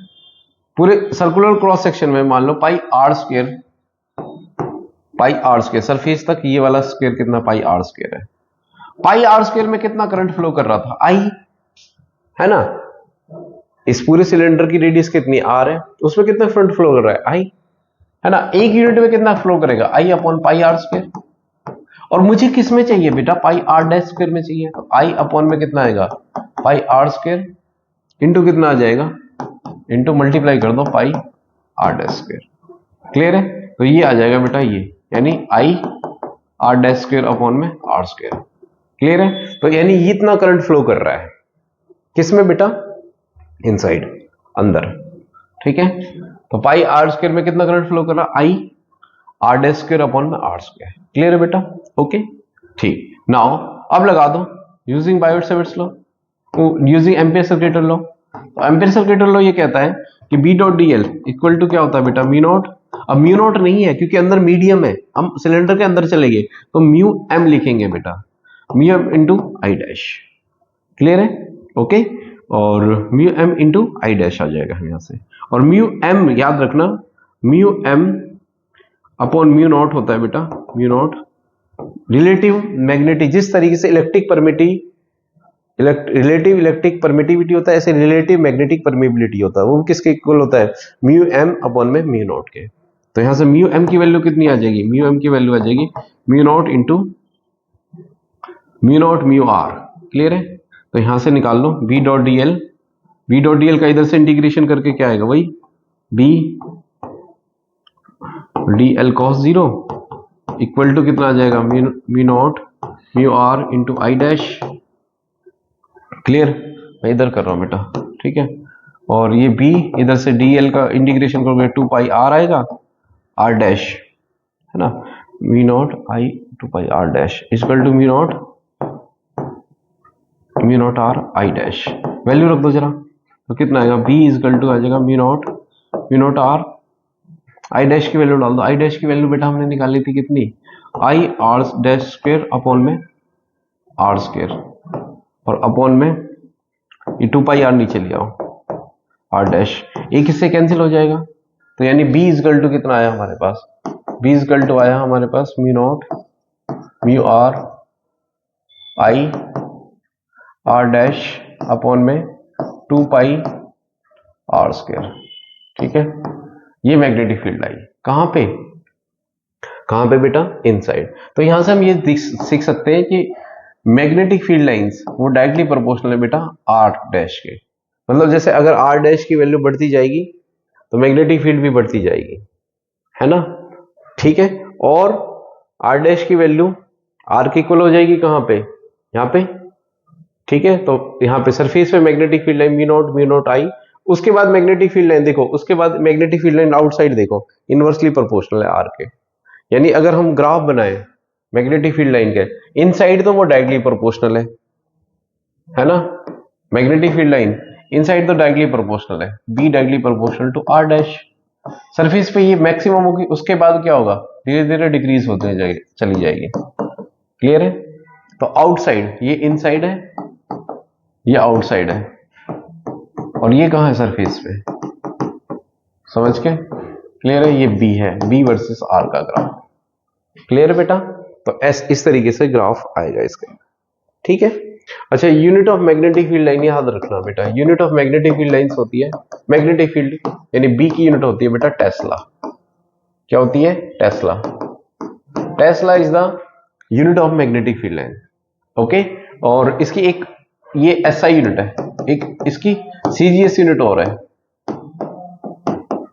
Speaker 1: पूरे सर्कुलर क्रॉस सेक्शन में मान लो पाई आर स्क्वायर सरफेस तक ये वाला स्क्वायर कितना, पाई आर स्क्वायर है। पाई आर स्क्वायर में कितना करंट फ्लो कर रहा था, आई, है ना। इस पूरे सिलेंडर की रेडियस कितनी, आर है, उसमें कितना करंट फ्लो कर रहा है, आई, है ना। एक यूनिट में कितना फ्लो करेगा, आई अपॉन पाई आर स्क्वायर। और मुझे किस में चाहिए बेटा, पाई आर डैश स्क्वायर में चाहिए, तो आई अपॉन में कितना आएगा, पाई आर स्क्वायर इंटू कितना आ जाएगा, इंटू मल्टीप्लाई कर दो पाई आर डैश स्क्वायर। क्लियर है, तो ये आ जाएगा बेटा, ये यानी आई आर डैश स्क्वायर अपॉन में आर स्क्वायर। क्लियर है, तो यानी ये इतना करंट फ्लो कर रहा है किसमें बेटा, इनसाइड, अंदर, ठीक है। तो पाई आर स्क्वायर में कितना करंट फ्लो कर रहा है, I R dash square upon में आर स्क्वायर। क्लियर है बेटा, ओके, ठीक। नाउ अब लगा दो using Biot Savart's law, using Ampere circulator law. तो एम्पियर सर्कुलेटर लॉ ये कहता है कि B dot D L equal to क्या होता है बेटा, म्यू नॉट। अब म्यू नॉट नहीं है क्योंकि अंदर मीडियम है, हम सिलेंडर के अंदर चले गए, तो म्यू एम लिखेंगे बेटा, mu m into I dash. Clear है, ओके। और mu m into I dash आ जाएगा यहां से, और म्यू एम याद रखना, mu m upon mu not होता है बेटा, म्यू नॉट रिलेटिव मैग्नेटिक, जिस तरीके से रिलेटिव इलेक्ट्रिक परमिटिविटी होता है, ऐसे रिलेटिव मैग्नेटिक परमिबिलिटी होता है, वो किसके इक्वल होता है, म्यू एम अपॉन में म्यू नॉट के। तो यहां से म्यू एम की वैल्यू कितनी आ जाएगी, म्यू एम की वैल्यू आ जाएगी mu not into mu not mu r. Clear है, तो यहां से निकाल लो b dot D L, b dot D L का इधर से इंटीग्रेशन करके क्या आएगा, वही b D l cos zero equal to कितना आ जाएगा, mu not mu r into I dash. Clear, मैं इधर कर रहा हूं बेटा, ठीक है। और ये b इधर से dl का इंटीग्रेशन करोगे 2 पाई r आएगा, r डैश, है ना, v naught i 2 pi r dash equal to mu naught r i dash. Value रख दो जरा, तो कितना आएगा, b इक्वल टू आ जाएगा mu naught r i dash की वैल्यू डाल दो। i डैश की वैल्यू बेटा हमने निकाली थी कितनी, i r dash square upon में r स्क्वायर, और अपॉन में ये 2 पाई r नीचे ले आओ, r डैश, एक इससे कैंसिल हो जाएगा, तो यानी b इक्वल टू कितना आया हमारे पास, b इक्वल टू आया हमारे पास mu not mu r I r dash upon में 2 पाई r स्क्वायर। ठीक है, ये मैग्नेटिक फील्ड आई कहां पे बेटा, इनसाइड। तो यहां से हम ये सीख सकते हैं कि मैग्नेटिक फील्ड लाइंस वो डायरेक्टली प्रोपोर्शनल है बेटा आर डैश के, मतलब जैसे अगर आर डैश की वैल्यू बढ़ती जाएगी तो मैग्नेटिक फील्ड भी बढ़ती जाएगी, है ना, ठीक है। और आर डैश की वैल्यू आर के इक्वल हो जाएगी कहां पे, यहां पे, ठीक है। तो यहां पे सरफेस पे magnetic field line mu not I, उसके बाद मैग्नेटिक फील्ड लाइन देखो, उसके बाद मैग्नेटिक फील्ड लाइन आउटसाइड देखो, इनवर्सली प्रोपोर्शनल है आर के। यानी अगर हम ग्राफ बनाए मैग्नेटिक फील्ड लाइन के, इनसाइड तो वो डायरेक्टली प्रोपोर्शनल है ना, मैग्नेटिक फील्ड लाइन इनसाइड तो डायरेक्टली प्रोपोर्शनल है, b directly proportional to r dash. Surface पे ये मैक्सिमम होगी, उसके बाद क्या होगा, धीरे धीरे डिक्रीज होते जाएगी, चली जाएगी। क्लियर है, तो आउटसाइड ये इनसाइड है, ये आउटसाइड है, और ये कहां है, सरफेस पे, समझ के। क्लियर है, ये बी है, बी वर्सेस आर का ग्राफ। क्लियर है बेटा, तो इस तरीके से ग्राफ आएगा इसका, ठीक है। अच्छा, unit of magnetic field line याद रखना बेटा, unit of magnetic field lines होती है, मैग्नेटिक फील्ड यानी बी की यूनिट होती है बेटा टेस्ला। क्या होती है, Tesla. Tesla is the unit of magnetic field line, okay. और इसकी एक ये एसआई यूनिट है, एक इसकी सीजीएस यूनिट और है,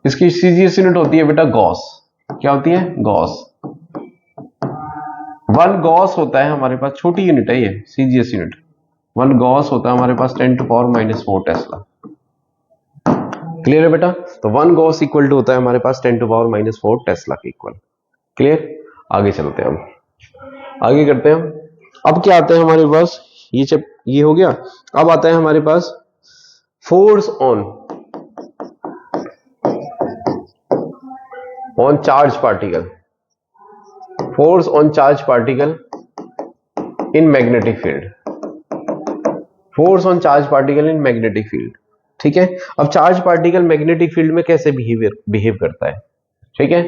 Speaker 1: इसकी सीजीएस यूनिट होती है बेटा गॉस। क्या होती है, गॉस। 1 गॉस होता है हमारे पास, छोटी यूनिट है ये सीजीएस यूनिट, 1 गॉस होता है हमारे पास 10⁻⁻⁴ टेस्ला। क्लियर है बेटा, तो 1 गॉस इक्वल टू होता है हमारे पास 10⁻⁻⁴ टेस्ला के इक्वल। क्लियर, आगे चलते हैं हम, आगे करते हैं हम। अब क्या आता है हमारे पास, ये हो गया। अब आता है हमारे पास force on charge particle, force on charge particle in magnetic field, force on charge particle in magnetic field. ठीक है, अब चार्ज पार्टिकल मैग्नेटिक फील्ड में कैसे बिहेव करता है। ठीक है,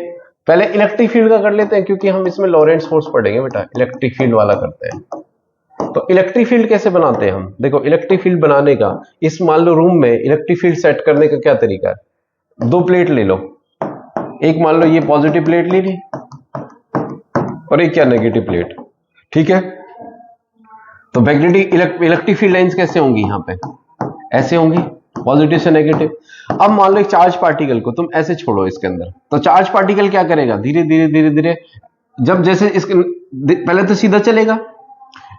Speaker 1: पहले इलेक्ट्रिक फील्ड का कर लेते हैं, क्योंकि हम इसमें लॉरेंट्ज फोर्स पढ़ेंगे बेटा, इलेक्ट्रिक फील्ड वाला करते हैं। तो इलेक्ट्रिक फील्ड कैसे बनाते हैं हम, देखो इलेक्ट्रिक फील्ड बनाने का, इस मान लो रूम में इलेक्ट्रिक फील्ड सेट करने का क्या तरीका है। दो प्लेट ले लो, एक मान लो ये पॉजिटिव प्लेट ले ली और एक क्या नेगेटिव प्लेट। ठीक है, तो मैग्नेटिक इलेक्ट्रिक फील्ड लाइंस कैसे होंगी, यहां पे ऐसे होंगी, पॉजिटिव से नेगेटिव। अब मान लो एक चार्ज पार्टिकल को तुम ऐसे छोड़ो इसके अंदर, तो चार्ज पार्टिकल क्या करेगा, धीरे धीरे धीरे धीरे, जब जैसे इसके पहले तो सीधा चलेगा,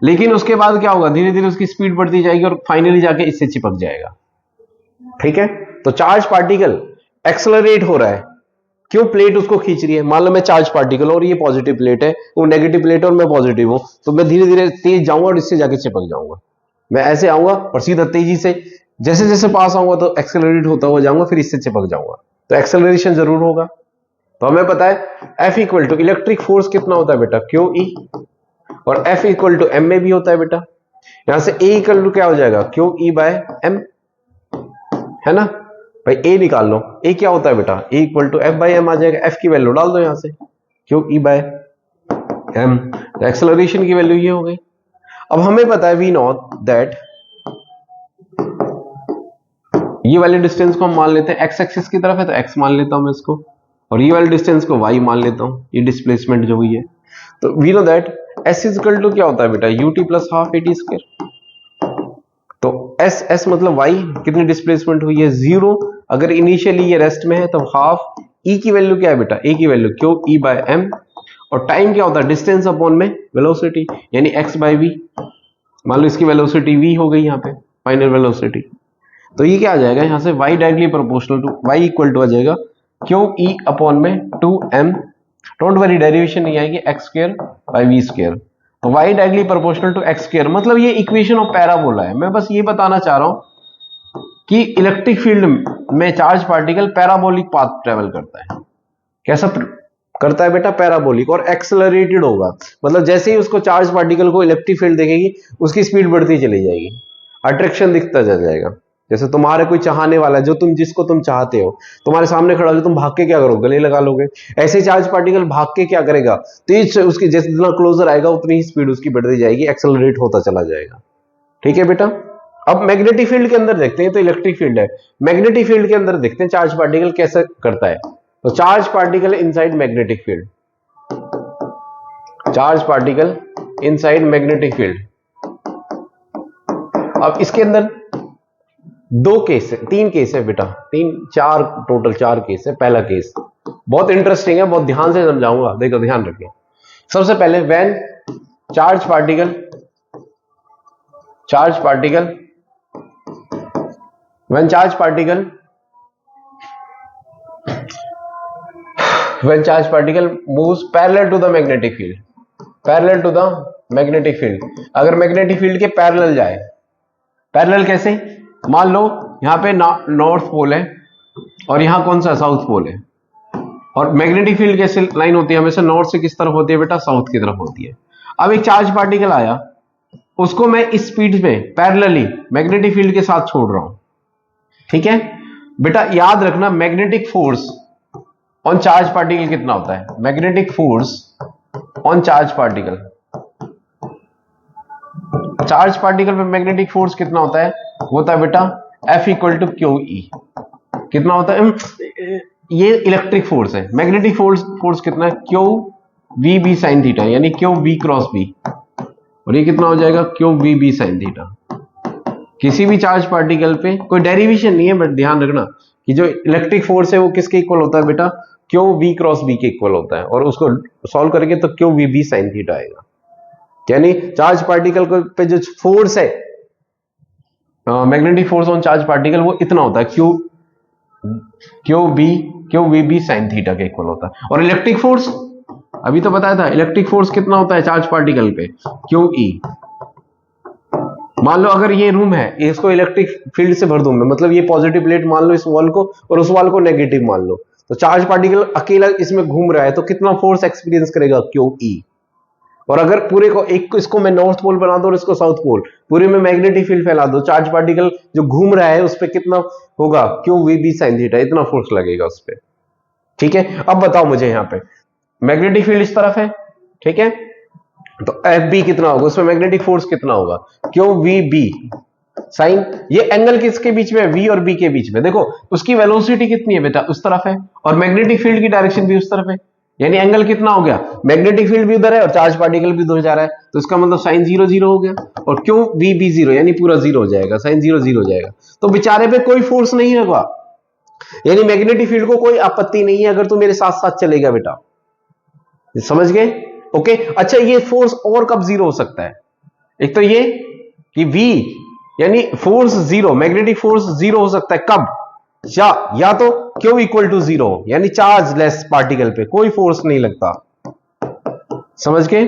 Speaker 1: लेकिन उसके बाद क्या होगा, धीरे धीरे उसकी स्पीड बढ़ती जाएगी और फाइनली जाके इससे चिपक जाएगा। ठीक है, तो चार्ज पार्टिकल एक्सेलरेट हो रहा है, क्यों, प्लेट उसको खींच रही है। मान लो मैं चार्ज पार्टिकल और ये पॉजिटिव प्लेट है, वो नेगेटिव प्लेट और मैं पॉजिटिव हूं, तो मैं धीरे धीरे तेज जाऊंगा और इससे जाके चिपक जाऊंगा। मैं ऐसे आऊंगा और सीधा तेजी से जैसे जैसे पास आऊंगा तो एक्सेलरेट होता हुआ जाऊंगा, फिर इससे चिपक जाऊंगा, तो एक्सेलरेशन जरूर होगा। तो हमें पता है F equal to electric force कितना होता है बेटा, क्यू ई, और F इक्वल टू एम में भी होता है बेटा। यहां से A इक्वल टू क्या हो जाएगा, क्यू ई बाय एम, है ना भाई। A निकाल लो, A क्या होता है बेटा, A equal to f by m आ जाएगा, F की वैल्यू डाल दो यहां से, q E by m, acceleration की वैल्यू ये हो गई। अब हमें पता है वी नॉट दैट, ये वाले डिस्टेंस को हम मान लेते हैं x एक्सिस की तरफ है तो x मान लेता हूं मैं इसको, और ये वाले डिस्टेंस को y मान लेता हूं, ये डिस्प्लेसमेंट जो हुई है। तो we know that s equal to क्या होता है बेटा, ut plus half at square. तो s मतलब y, कितनी डिस्प्लेसमेंट हुई है, 0। अगर इनिशियली ये रेस्ट में है तो हाफ, e की वैल्यू क्या है बेटा, a की value Q E by M, और टाइम क्या होता है, डिस्टेंस अपॉन में वेलोसिटी, यानी x बाय v। मान लो इसकी वेलोसिटी v हो गई यहाँ पे, फाइनल वेलोसिटी। तो ये क्या आ जाएगा, यहां से y directly proportional to y equal to आ जाएगा क्यू ई अपॉन में 2m, डोंट वरी डेरिवेशन नहीं आएगी, x square by v square. तो y directly proportional to x square, मतलब ये इक्वेशन ऑफ पैराबोला है। मैं बस ये बताना चाह रहा हूं कि इलेक्ट्रिक फील्ड में charge particle parabolic path travel करता है। कैसा करता है बेटा, पैराबोलिक, और एक्सेलरेटेड होगा, मतलब जैसे ही उसको चार्ज पार्टिकल को इलेक्ट्रिक फील्ड देखेगी उसकी स्पीड बढ़ती चली जाएगी, अट्रैक्शन दिखता जाएगा। जैसे तुम्हारे कोई चाहने वाला है, जो जिसको तुम चाहते हो, तुम्हारे सामने खड़ा हो, तुम भाग के क्या करोगे, गले लगा लोगे। ऐसे चार्ज पार्टिकल भाग के क्या करेगा, तेज से उसके जैसे जितना क्लोजर आएगा उतनी ही स्पीड उसकी बढ़ती जाएगी, एक्सेलरेट होता चला जाएगा। ठीक है बेटा, अब मैग्नेटिक फील्ड के अंदर देखते हैं, तो इलेक्ट्रिक फील्ड है, मैग्नेटिक फील्ड के अंदर देखते हैं चार्ज पार्टिकल कैसे करता है। तो charge particle inside magnetic field, charge particle inside magnetic field. अब इसके अंदर दो केस है, तीन केस है बेटा, टोटल चार केस है। पहला केस बहुत इंटरेस्टिंग है, बहुत ध्यान से समझाऊंगा, देखो ध्यान रखना। सबसे पहले when charge particle when charge particle moves parallel to the magnetic field, अगर मैग्नेटिक फील्ड के पैरेलल जाए, पैरेलल कैसे, मान लो यहां पे नॉर्थ पोल है और यहां कौन सा साउथ पोल है, और मैग्नेटिक फील्ड कैसे लाइन होती है, हमेशा नॉर्थ से किस तरफ होती है बेटा, साउथ की तरफ होती है। अब एक चार्ज पार्टिकल आया, उसको मैं इस स्पीड में पैरेलली मैग्नेटिक फील्ड के साथ छोड़ रहा हूं। ठीक है बेटा, याद रखना magnetic force on charge particle कितना होता है, magnetic force on charge particle, charge particle पे मैग्नेटिक फोर्स कितना होता है, होता है बेटा F equal to Q E. कितना होता है, ये इलेक्ट्रिक फोर्स है, मैग्नेटिक फोर्स कितना है, Q we B sine theta, यानी क्यू वी क्रॉस बी, और ये कितना हो जाएगा, Q we B sine theta. किसी भी चार्ज पार्टिकल पे कोई डेरिवेशन नहीं है, बट ध्यान रखना कि जो इलेक्ट्रिक फोर्स है वो किसके इक्वल होता है बेटा, क्यू वी क्रॉस बी के इक्वल होता है, और उसको सॉल्व करेंगे तो Q we B sine theta आएगा। यानी चार्ज पार्टिकल पे जो फोर्स है, magnetic force on charge particle, वो इतना होता है, Q we B sine theta के इक्वल होता है। और इलेक्ट्रिक फोर्स अभी तो बताया था इलेक्ट्रिक फोर्स कितना होता है चार्ज पार्टिकल पे, क्यू ई। मान लो अगर ये रूम है, इसको इलेक्ट्रिक फील्ड से भर दूं मैं, मतलब ये पॉजिटिव प्लेट मान लो इस वॉल को, और उस वॉल को नेगेटिव मान लो, तो चार्ज पार्टिकल अकेला इसमें घूम रहा है तो कितना फोर्स एक्सपीरियंस करेगा, क्यू ई। और अगर पूरे को एक इसको मैं नॉर्थ पोल बना दो और इसको साउथ पोल, पूरे में मैग्नेटिक फील्ड फैला दो, चार्ज पार्टिकल जो घूम रहा है उस पर कितना होगा, Q we B sine theta, इतना फोर्स लगेगा उस पर। ठीक है, अब बताओ मुझे यहाँ पे मैग्नेटिक फील्ड इस तरफ है, ठीक है, तो एफ बी कितना होगा, उसमें मैग्नेटिक फोर्स कितना होगा, क्यू वी बी साइन, ये एंगल किसके बीच में है, वी और बी के बीच में। देखो उसकी वेलोसिटी कितनी है बेटा, उस तरफ है, और मैग्नेटिक फील्ड की डायरेक्शन भी उस तरफ है, यानी एंगल कितना हो गया, मैग्नेटिक फील्ड भी उधर है और चार्ज पार्टिकल भी उधर जा रहा है, तो इसका मतलब साइन 0 0 हो गया, और क्यों वी बी 0, यानी पूरा 0 हो जाएगा, साइन 0 0 हो जाएगा। तो बेचारे पे कोई फोर्स नहीं होगा, यानी मैग्नेटिक फील्ड को कोई आपत्ति नहीं है अगर तू मेरे साथ साथ चलेगा बेटा, समझ गए। ओके, अच्छा ये फोर्स और कब 0 हो सकता है, एक तो ये कि V यानी फोर्स 0, मैग्नेटिक फोर्स 0 हो सकता है कब, या तो Q इक्वल टू 0, यानी चार्ज लेस पार्टिकल पे कोई फोर्स नहीं लगता, समझ के,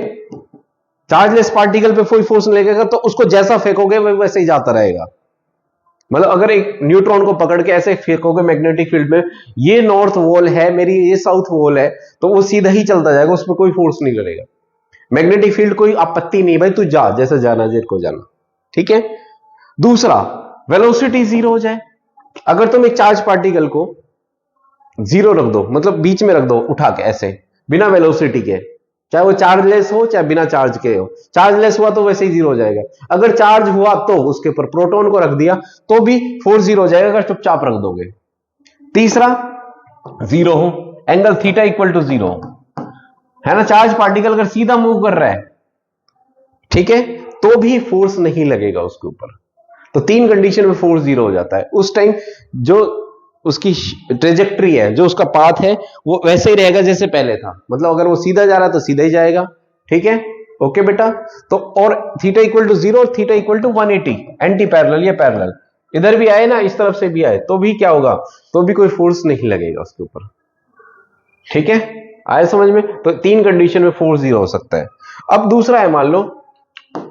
Speaker 1: चार्ज लेस पार्टिकल पे कोई फोर्स नहीं लगेगा, तो उसको जैसा फेंकोगे वो वैसे ही जाता रहेगा। मतलब अगर एक न्यूट्रॉन को पकड़ के ऐसे फेंकोगे मैग्नेटिक फील्ड में, ये नॉर्थ वॉल है मेरी, ये साउथ वॉल है, तो वो सीधा ही चलता जाएगा, उसमें कोई फोर्स नहीं लगेगा, मैग्नेटिक फील्ड कोई आपत्ति नहीं, भाई तू जा जैसे जाना जेर को जाना। ठीक है, दूसरा वेलोसिटी 0 हो जाए, अगर तुम एक चार्ज पार्टिकल को 0 रख दो, मतलब बीच में रख दो उठा के ऐसे बिना वेलोसिटी के, चाहे वो चार्जलेस हो चाहे बिना चार्ज के हो, चार्जलेस हुआ तो वैसे ही 0 हो जाएगा, अगर चार्ज हुआ तो उसके ऊपर प्रोटॉन को रख दिया तो भी फोर्स 0 हो जाएगा अगर चुपचाप रख दोगे। तीसरा 0 हो, एंगल थीटा इक्वल टू 0 है ना, चार्ज पार्टिकल अगर सीधा मूव कर रहा है, ठीक है, तो भी फोर्स नहीं लगेगा उसके ऊपर। तो तीन कंडीशन में फोर्स 0 हो जाता है, उस टाइम जो उसकी ट्रेजेक्ट्री है, जो उसका पाथ है वो वैसे ही रहेगा जैसे पहले था, मतलब अगर वो सीधा जा रहा है तो सीधा ही जाएगा। ठीक है, ओके बेटा, तो और थीटा इक्वल टू 0 और theta equal to 180, anti parallel या पैरेलल, इधर भी आए ना इस तरफ से भी आए तो भी क्या होगा, तो भी कोई फोर्स नहीं लगेगा उसके ऊपर। ठीक है, आए समझ में, तो तीन कंडीशन में फोर्स 0 हो सकता है। अब दूसरा है, मान लो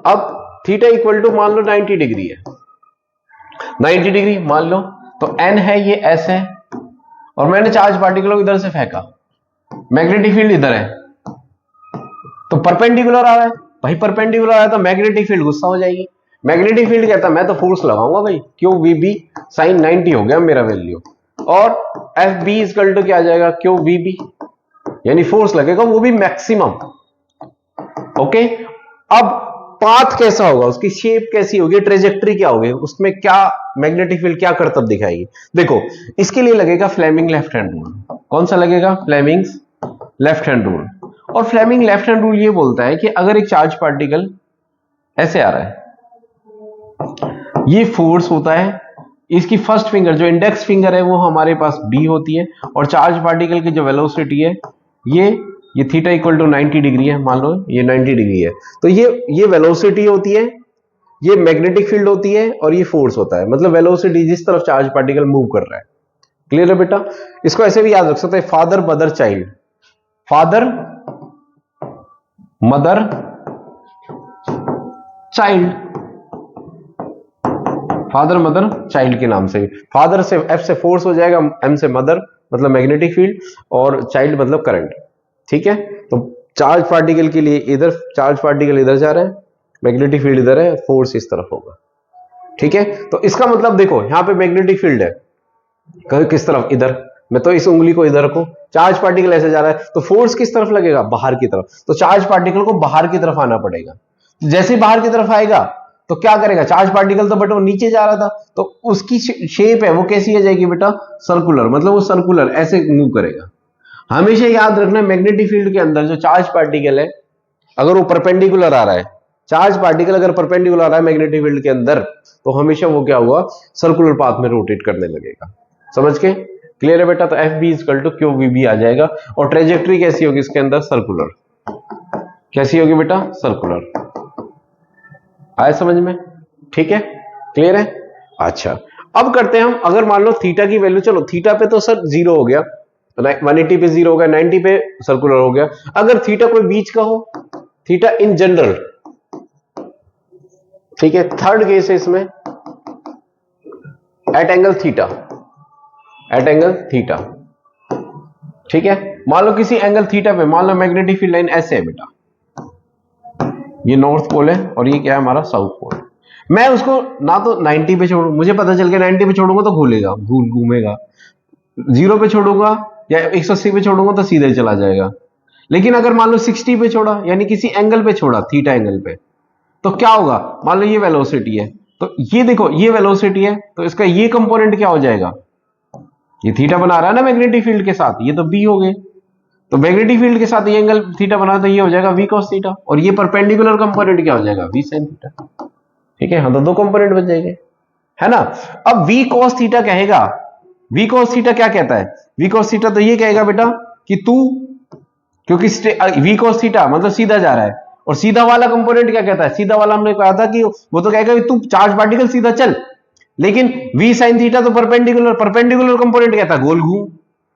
Speaker 1: अब थीटा इक्वल टू मान लो 90 डिग्री है, 90 डिग्री मान लो, तो n है, ये s है, और मैंने चार्ज पार्टिकल को इधर से फेंका, मैग्नेटिक फील्ड इधर है, तो परपेंडिकुलर आ रहा है, भाई परपेंडिकुलर आया तो मैग्नेटिक फील्ड गुस्सा हो जाएगी, मैग्नेटिक फील्ड कहता है मैं तो फोर्स लगाऊंगा भाई, क्यू वी बी साइन 90 हो गया मेरा वैल्यू, और एफ बी इक्वल टू क्या आ जाएगा, क्यू वी बी, यानी फोर्स लगेगा वो भी मैक्सिमम। ओके, अब पाथ कैसा होगा, उसकी शेप कैसी होगी, ट्रेजेक्ट्री क्या होगी, उसमें क्या मैग्नेटिक फील्ड क्या करतब दिखाएगी। देखो इसके लिए लगेगा फ्लेमिंग लेफ्ट हैंड रूल, कौन सा लगेगा, फ्लेमिंग लेफ्ट हैंड रूल। और फ्लेमिंग लेफ्ट हैंड रूल ये बोलता है कि अगर एक चार्ज पार्टिकल ऐसे आ रहा है, ये फोर्स होता है, इसकी फर्स्ट फिंगर जो इंडेक्स फिंगर है वो हमारे पास बी होती है, और चार्ज पार्टिकल की जो वेलोसिटी है ये थीटा इक्वल टू 90 डिग्री है, मान लो ये 90 डिग्री है, तो ये वेलोसिटी होती है, ये मैग्नेटिक फील्ड होती है, और ये फोर्स होता है, मतलब वेलोसिटी जिस तरफ चार्ज पार्टिकल मूव कर रहा है। क्लियर है बेटा, इसको ऐसे भी याद रख सकते हैं, father mother child, father mother child, father mother child के नाम से, फादर से एफ से फोर्स हो जाएगा, एम से मदर मतलब मैग्नेटिक फील्ड, और चाइल्ड मतलब करंट। ठीक है, तो चार्ज पार्टिकल के लिए इधर, चार्ज पार्टिकल इधर जा रहा है, मैग्नेटिक फील्ड इधर है, फोर्स इस तरफ होगा। ठीक है, तो इसका मतलब देखो यहां पे मैग्नेटिक फील्ड है किस तरफ, इधर, मैं तो इस उंगली को इधर को, चार्ज पार्टिकल ऐसे जा रहा है तो फोर्स किस तरफ लगेगा, बाहर की तरफ, तो चार्ज पार्टिकल को बाहर की तरफ आना पड़ेगा, जैसे बाहर की तरफ आएगा तो क्या करेगा, चार्ज पार्टिकल तो बट वो नीचे जा रहा था, तो उसकी शेप है वो कैसी आ जाएगी बेटा, सर्कुलर, मतलब वो सर्कुलर ऐसे मूव करेगा। हमेशा याद रखना मैग्नेटिक फील्ड के अंदर जो चार्ज पार्टिकल है अगर वो परपेंडिकुलर आ रहा है, चार्ज पार्टिकल अगर परपेंडिकुलर आ रहा है मैग्नेटिक फील्ड के अंदर, तो हमेशा वो क्या हुआ, सर्कुलर पाथ में रोटेट करने लगेगा। समझ के, क्लियर है बेटा, तो f b equal to q we b आ जाएगा, और ट्रेजेक्ट्री कैसी होगी इसके अंदर, सर्कुलर, कैसी होगी बेटा, सर्कुलर। आया समझ में, ठीक है, क्लियर है। अच्छा अब करते हैं हम, अगर मान लो थीटा की वैल्यू, चलो थीटा पे तो सर 0 हो गया, तो 180 पे 0 हो गया, 90 पे सर्कुलर हो गया। अगर थीटा कोई बीच का हो, थीटा इन जनरल, ठीक है, थर्ड केस है इसमें, at angle theta, at angle theta, ठीक है। मान लो किसी एंगल थीटा पे, मान लो मैग्नेटिक फील्ड लाइन ऐसे है बेटा, ये नॉर्थ पोल है और ये क्या है हमारा साउथ पोल। मैं उसको ना तो 90 पे छोड़ू, मुझे पता चल गया 90 पे छोड़ूंगा तो घूमेगा, घूमेगा, 0 पे छोड़ूंगा या 180 पे छोड़ूंगा तो सीधे चला जाएगा। लेकिन अगर मान लो 60 पे छोड़ा, यानी किसी एंगल पे छोड़ा, थीटा एंगल पे, तो क्या होगा, मान लो ये वेलोसिटी है, तो ये देखो ये वेलोसिटी है, तो इसका ये कंपोनेंट क्या हो जाएगा, ये थीटा बना रहा है ना मैग्नेटिक फील्ड के साथ, ये तो बी हो गए, तो मैग्नेटिक फील्ड के साथ ये एंगल थीटा बना तो ये हो जाएगा वी कॉस थीटा, और ये परपेंडिकुलर कंपोनेंट क्या हो जाएगा, वी साइन थीटा, ठीक है। हाँ, तो दो कंपोनेंट बन जाएंगे, है ना। अब वी कॉस थीटा कहेगा, वी कॉस थीटा क्या कहता है, वी कॉस थीटा तो ये कहेगा बेटा कि तू, क्योंकि वी कॉस थीटा मतलब सीधा जा रहा है, और सीधा वाला कंपोनेंट क्या कहता है, सीधा वाला हमने कहा था कि वो तो कहेगा तू चार्ज पार्टिकल सीधा चल, लेकिन वी साइन थीटा तो परपेंडिकुलर, परपेंडिकुलर कंपोनेंट कहता है गोल घूम,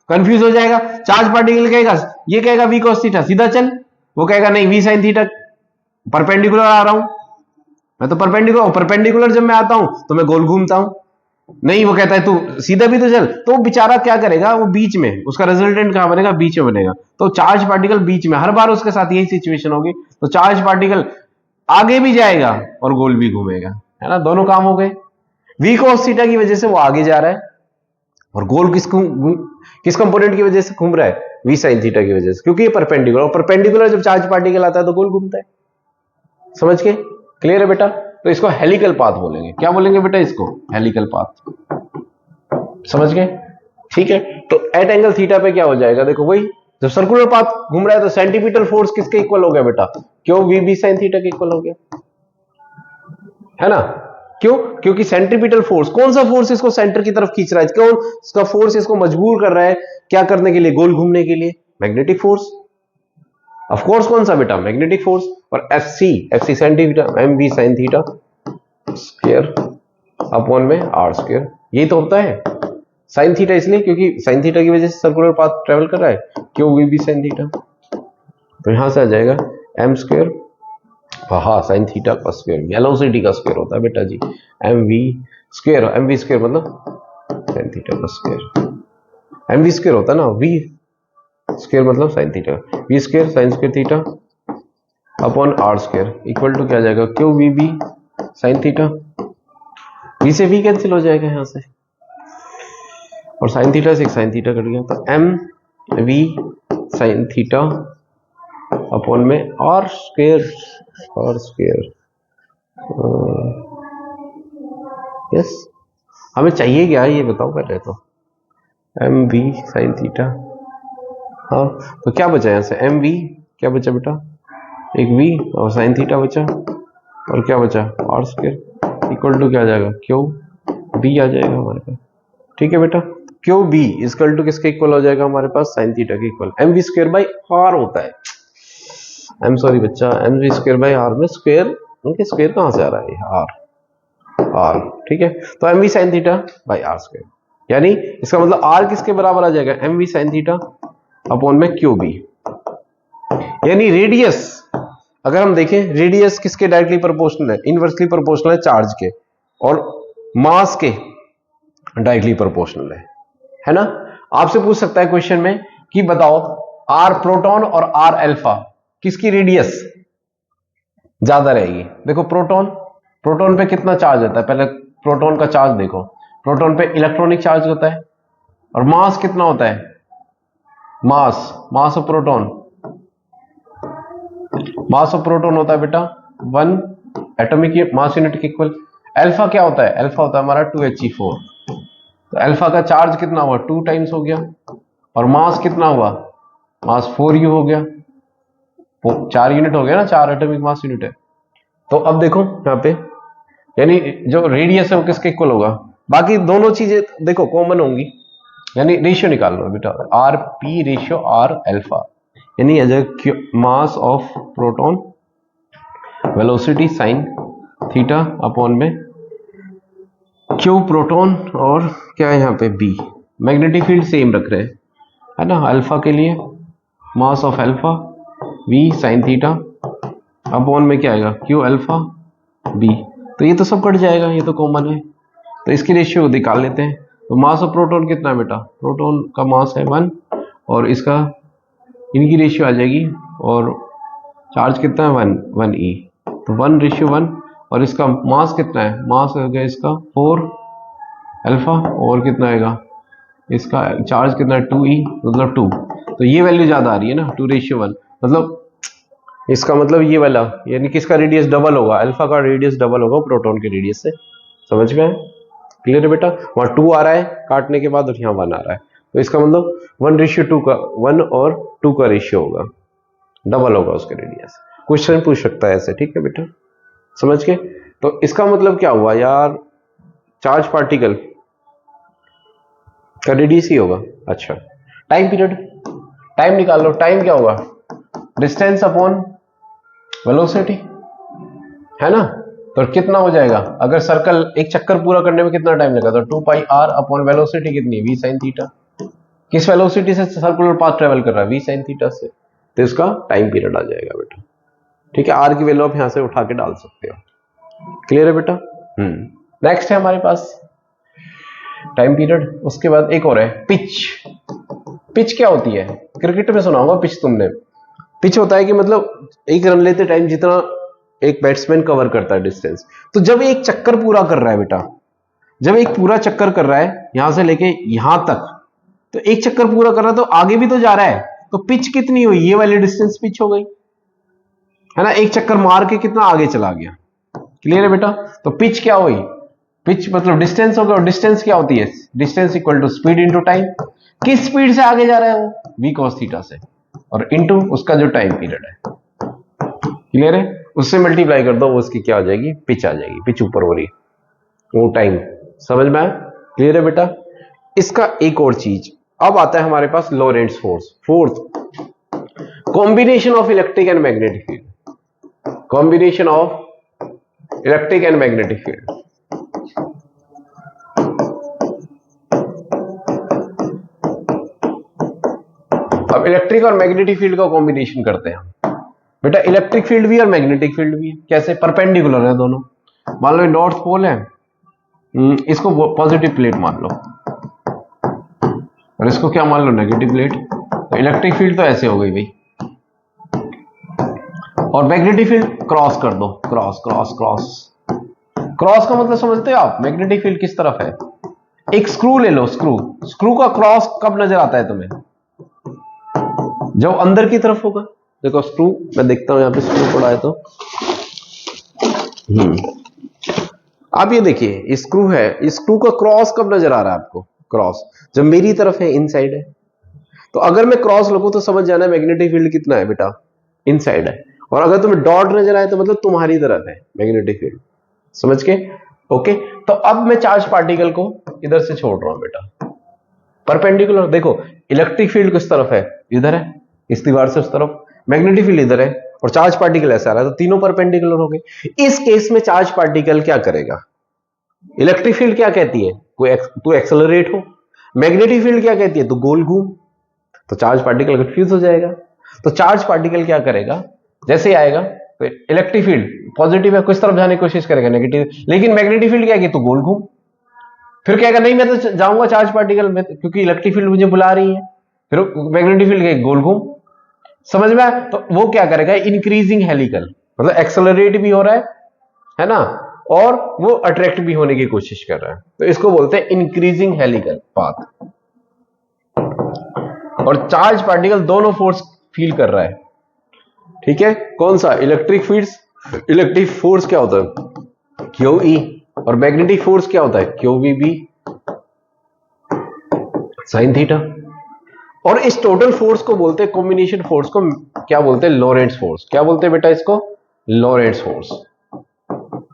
Speaker 1: कंफ्यूज हो जाएगा। चार्ज पार्टिकल कहेगा, ये कहेगा वी कॉस थीटा सीधा चल, वो कहेगा नहीं वी साइन थीटा परपेंडिकुलर आ रहा हूं, मैं तो परपेंडिकुलर, परपेंडिकुलर जब मैं आता हूं तो मैं गोल घूमता हूं, नहीं वो कहता है तू सीधा भी तो चल, तो बेचारा क्या करेगा, वो बीच में, उसका रिजल्टेंट कहां बनेगा, बीच में बनेगा। तो चार्ज पार्टिकल बीच में, हर बार उसके साथ यही सिचुएशन होगी, तो चार्ज पार्टिकल आगे भी जाएगा और गोल भी घूमेगा, है ना, दोनों काम हो गए। वी कॉस थीटा की वजह से वो आगे जा रहा है, और गोल किस कंपोनेंट की वजह से घूम रहा है, वी साइन थीटा की वजह से, क्योंकि ये परपेंडिकुलर, और परपेंडिकुलर जब चार्ज पार्टिकल आता है तो गोल घूमता है। समझ के, क्लियर है बेटा। तो इसको हेलिकल पाथ बोलेंगे, क्या बोलेंगे बेटा, इसको हेलिकल पाथ, समझ गए, ठीक है। तो एट एंगल थीटा पे क्या हो जाएगा, देखो वही, जब सर्कुलर पाथ घूम रहा है तो सेंटीमीटर फोर्स किसके इक्वल हो गया बेटा, क्यों, वी बी साइन थीटा के इक्वल हो गया, है ना। क्यों, क्योंकि सेंट्रीपिटल फोर्स, कौन सा फोर्स इसको सेंटर की तरफ खींच रहा है, कौन इसका फोर्स इसको मजबूर कर रहा है क्या करने के लिए, गोल घूमने के लिए, मैग्नेटिक फोर्स, ऑफ कोर्स कौन सा बेटा, मैग्नेटिक फोर्स। और F C centimeter M V sine theta square upon में आर स्क्वायर, यही तो होता है। साइन थीटा इसलिए क्योंकि साइन थीटा की वजह से सर्कुलर पाथ ट्रेवल कर रहा है, क्यों, वी बी साइन थीटा, तो यहां से आ जाएगा एम स्क्वायर, हाँ साइन थीटा का स्क्वायर, वेलोसिटी का स्क्वायर होता है बेटा जी, एम वी स्क्वायर मतलब साइन थीटा का स्क्वायर, एम वी स्क्वायर होता है ना, वी स्क्वायर मतलब sine theta, V square sine square theta upon R square equal to क्या आ जाएगा, Q we B sine theta, V से वी कैंसिल हो जाएगा यहां से, और साइन थीटा से साइन थीटा कट गया, तो M V sine theta upon में आर स्क्वायर, यस। हमें चाहिए क्या ये बताओ पहले तो, एम वी साइन थीटा, हाँ तो क्या बचा यहां से, एम वी क्या बचा बेटा, एक वी और साइन थीटा बचा, और क्या बचा आर स्क्वायर इक्वल टू क्या आ जाएगा, क्यू बी आ जाएगा हमारे पास, ठीक है बेटा। क्यू बी इक्वल टू किसके इक्वल हो जाएगा हमारे पास, साइन थीटा के equal, M V square by R होता है, आई एम सॉरी बच्चा, M V square by R में स्क्वायर, उनके स्क्वायर कहां से आ रहा है, आर, ठीक है। तो M V sine theta by R square, यानी इसका मतलब आर किसके बराबर आ जाएगा, M V sine theta upon में क्यू बी, यानी रेडियस, अगर हम देखें रेडियस किसके डायरेक्टली प्रोपोर्शनल है, इनवर्सली प्रोपोर्शनल है चार्ज के, और मास के डायरेक्टली प्रोपोर्शनल है ना। आपसे पूछ सकता है क्वेश्चन में कि बताओ आर प्रोटॉन और आर अल्फा किसकी रेडियस ज्यादा रहेगी। देखो प्रोटॉन पे कितना चार्ज होता है, पहले प्रोटॉन का चार्ज देखो, प्रोटॉन पे इलेक्ट्रॉनिक चार्ज होता है, और मास कितना होता है, मास ऑफ प्रोटॉन होता है बेटा 1 एटॉमिक मास यूनिट के इक्वल। अल्फा क्या होता है, अल्फा होता है हमारा 2He4, तो अल्फा का चार्ज कितना हुआ 2 टाइम्स हो गया, और मास कितना हुआ, मास 4U हो गया, 4 यूनिट हो गया ना, 4 एटॉमिक मास यूनिट है। तो अब देखो यहाँ पे, यानी जो रेडियस है वो किसके इक्वल होगा, बाकी दोनों चीजें देखो कॉमन होंगी, यानी रेशियो निकाल लो बेटा, r p ratio r alpha, यानी mass of proton velocity sine theta upon में क्यू प्रोटॉन, और क्या है यहाँ पे बी, मैग्नेटिक फील्ड सेम रख रहे हैं, है ना, अल्फा के लिए mass of alpha v sign theta upon में क्या आएगा q अल्फा b। तो ये तो सब कट जाएगा, ये तो कॉमन है, तो इसकी रेशियो निकाल लेते हैं। तो मास ऑफ प्रोटॉन कितना है बेटा, प्रोटॉन का मास है 1 और इसका इनकी रेशियो आ जाएगी, और चार्ज कितना है 1 e, तो 1:1 और इसका मास कितना है, मास हो गया इसका 4 अल्फा और कितना आएगा इसका चार्ज कितना है 2e मतलब 2। तो ये वैल्यू ज्यादा आ रही है ना 2:1, मतलब इसका मतलब ये वाला यानी कि इसका रेडियस डबल होगा, अल्फा का रेडियस डबल होगा प्रोटॉन के रेडियस से। समझ में आया, क्लियर है बेटा। वहां 2 आ रहा है काटने के बाद और यहाँ 1 आ रहा है, तो इसका मतलब 1:2 का 1 और 2 का रेशियो होगा, डबल होगा उसके रेडियस। क्वेश्चन पूछ सकता है ऐसे, ठीक है बेटा, समझ के। तो इसका मतलब क्या हुआ यार, चार्ज पार्टिकल का रेडियस ही होगा। अच्छा, टाइम पीरियड, टाइम निकाल लो, टाइम क्या होगा, डिस्टेंस अपॉन वेलोसिटी, है ना। तो कितना हो जाएगा, अगर सर्कल एक चक्कर पूरा करने में कितना टाइम लगेगा, तो 2πr अपॉन वेलोसिटी कितनी, v sin थीटा। किस वेलोसिटी से सर्कुलर पाथ ट्रेवल कर रहा है, v sin थीटा से, तो इसका टाइम पीरियड आ जाएगा बेटा। ठीक है, आर की वैल्यू आप यहां से उठा के डाल सकते हो, क्लियर है बेटा। नेक्स्ट है हमारे पास टाइम पीरियड, उसके बाद एक और है पिच। पिच क्या होती है, क्रिकेट में सुना होगा पिच तुमने। पिच होता है कि मतलब एक रन लेते टाइम जितना एक बैट्समैन कवर करता है डिस्टेंस, तो जब एक चक्कर पूरा कर रहा है बेटा, जब एक पूरा चक्कर कर रहा है यहां से लेके यहां तक, तो एक चक्कर पूरा कर रहा है तो आगे भी तो जा रहा है, तो पिच कितनी हुई, ये वाली डिस्टेंस पिच हो गई, है ना। एक चक्कर मार के कितना आगे चला गया, क्लियर है बेटा। तो पिच क्या हुई, पिच मतलब डिस्टेंस हो गया, और डिस्टेंस क्या होती है, distance equal to speed into time. किस स्पीड से आगे जा रहा है वो, v cos थीटा से, और इंटू उसका जो टाइम पीरियड है, क्लियर है, उससे मल्टीप्लाई कर दो, वो उसकी क्या आ जाएगी, पिच आ जाएगी, पिच ऊपर हो रही वो टाइम। समझ में आया, क्लियर है बेटा। इसका एक और चीज अब आता है हमारे पास, Lorentz force. Fourth, combination of electric and magnetic field, combination of electric and magnetic field. अब इलेक्ट्रिक और मैग्नेटिक फील्ड का कॉम्बिनेशन करते हैं हम बेटा। इलेक्ट्रिक फील्ड भी और मैग्नेटिक फील्ड भी है, कैसे, परपेंडिकुलर है दोनों। मान लो नॉर्थ पोल है, इसको पॉजिटिव प्लेट मान लो, और इसको क्या मान लो, नेगेटिव प्लेट। तो इलेक्ट्रिक फील्ड तो ऐसे हो गई भाई, और मैग्नेटिक फील्ड क्रॉस कर दो, क्रॉस क्रॉस क्रॉस। क्रॉस का मतलब समझते हो आप, मैग्नेटिक फील्ड किस तरफ है, एक स्क्रू ले लो, स्क्रू, स्क्रू का क्रॉस कब नजर आता है तुम्हें, जब अंदर की तरफ होगा। देखो स्क्रू, मैं देखता हूं यहां पे स्क्रू पड़ा है, तो आप ये देखिए स्क्रू है, स्क्रू का क्रॉस कब नजर आ रहा है आपको, क्रॉस जब मेरी तरफ है, इनसाइड है। तो अगर मैं क्रॉस लगूं तो समझ जाना मैग्नेटिक फील्ड कितना है बेटा, इनसाइड है। और अगर तुम्हें डॉट नजर आए तो मतलब तुम्हारी तरफ है मैग्नेटिक फील्ड, समझ के, ओके। तो अब मैं चार्ज पार्टिकल को इधर से छोड़ रहा हूं बेटा, परपेंडिकुलर। देखो इलेक्ट्रिक फील्ड किस तरफ है, इधर है, इस दीवार से उस तरफ, मैग्नेटिक फील्ड इधर है, और चार्ज पार्टिकल ऐसा आ रहा है, तो तीनों परपेंडिकुलर हो गए। इस केस में चार्ज पार्टिकल क्या करेगा, इलेक्ट्रिक फील्ड क्या कहती है, तू एक्सेलरेट हो, मैग्नेटिक फील्ड क्या कहती है, तू गोल घूम। तो चार्ज पार्टिकल कंफ्यूज हो जाएगा। तो चार्ज पार्टिकल क्या करेगा, जैसे ही आएगा तो इलेक्ट्रिक फील्ड पॉजिटिव है, किस तरफ जाने की कोशिश करेगा, नेगेटिव। लेकिन मैग्नेटिक फील्ड क्या है, तू गोल घूम। फिर क्या, नहीं मैं तो जाऊंगा चार्ज पार्टिकल में, क्योंकि इलेक्ट्रिक फील्ड मुझे बुला रही है। फिर मैग्नेटिक फील्ड के गोल घूम, समझ में आया। तो वो क्या करेगा, इंक्रीजिंग हेलिकल, मतलब एक्सेलरेट भी हो रहा है ना, और वो अट्रैक्ट भी होने की कोशिश कर रहा है, तो इसको बोलते हैं इंक्रीजिंग हेलिकल पाथ। और चार्ज पार्टिकल दोनों फोर्स फील कर रहा है, ठीक है। कौन सा, इलेक्ट्रिक फील्ड, इलेक्ट्रिक फोर्स क्या होता है, क्यू ई, और मैग्नेटिक फोर्स क्या होता है, Q we B sine theta. और इस टोटल फोर्स को बोलते हैं, कॉम्बिनेशन फोर्स को क्या बोलते हैं, लॉरेंट्ज फोर्स। क्या बोलते हैं बेटा इसको, लॉरेंट्ज फोर्स,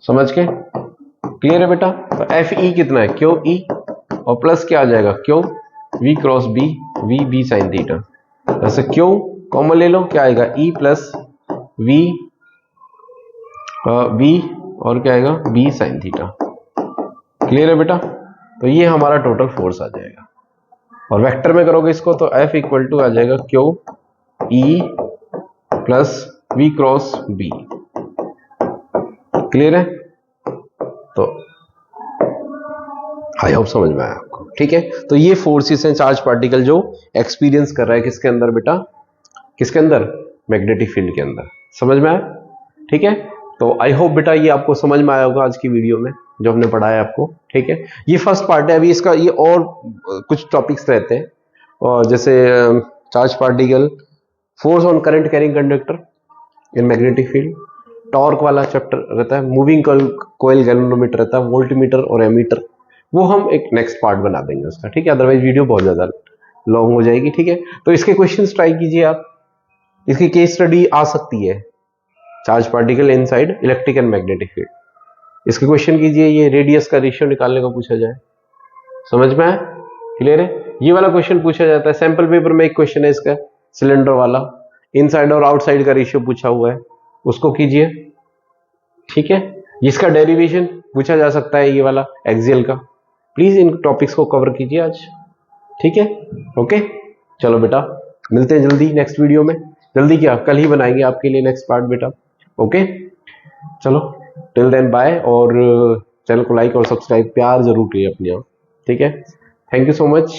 Speaker 1: समझ के, क्लियर है बेटा। तो एफ ई कितना है, क्यू ई, और प्लस क्या आ जाएगा, Q V cross B, V B sine theta. जैसे क्यू कॉमन ले लो, क्या आएगा, ई प्लस वी बी, और क्या आएगा, बी साइन थीटा। क्लियर है बेटा। तो ये हमारा टोटल फोर्स आ जाएगा, और वेक्टर में करोगे इसको तो F इक्वल टू आ जाएगा Q E plus V cross B। Clear है? तो आई होप समझ में आया आपको। ठीक है, तो ये फोर्सेस हैं चार्ज पार्टिकल जो एक्सपीरियंस कर रहा है किसके अंदर बेटा, किसके अंदर, मैग्नेटिक फील्ड के अंदर। समझ में आया? ठीक है, तो आई होप बेटा ये आपको समझ में आया होगा आज की वीडियो में जो हमने पढ़ाया आपको। ठीक है, ये फर्स्ट पार्ट है। अभी इसका ये और कुछ टॉपिक्स रहते हैं, और जैसे charge particle, force on current carrying conductor in magnetic field, torque वाला चैप्टर रहता है, मूविंग कोयल गैल्वेनोमीटर रहता है, वोल्टमीटर और एमीटर, वो हम एक नेक्स्ट पार्ट बना देंगे उसका। ठीक है, अदरवाइज वीडियो बहुत ज्यादा लॉन्ग हो जाएगी। ठीक है, तो इसके क्वेश्चंस ट्राई कीजिए आप, इसकी केस स्टडी आ सकती है, charge particle inside electric and magnetic field. इसके क्वेश्चन कीजिए, ये रेडियस का रेशियो निकालने का पूछा जाए। समझ में आया? क्लियर है? ये वाला क्वेश्चन पूछा जाता है सैंपल पेपर में, एक क्वेश्चन है इसका सिलेंडर वाला, इनसाइड और आउटसाइड का रेशियो पूछा हुआ है, उसको कीजिए। ठीक है, इसका डेरिवेशन पूछा जा सकता है, ये वाला एक्सियल का। प्लीज इन टॉपिक्स को कवर कीजिए आज। ठीक है, ओके, चलो बेटा मिलते हैं जल्दी नेक्स्ट वीडियो में। जल्दी क्या, कल ही बनाएंगे आपके लिए नेक्स्ट पार्ट बेटा। ओके, चलो टिल देन बाय, और चैनल को लाइक और सब्सक्राइब प्यार जरूर करिए अपने आप। ठीक है, थैंक यू सो मच।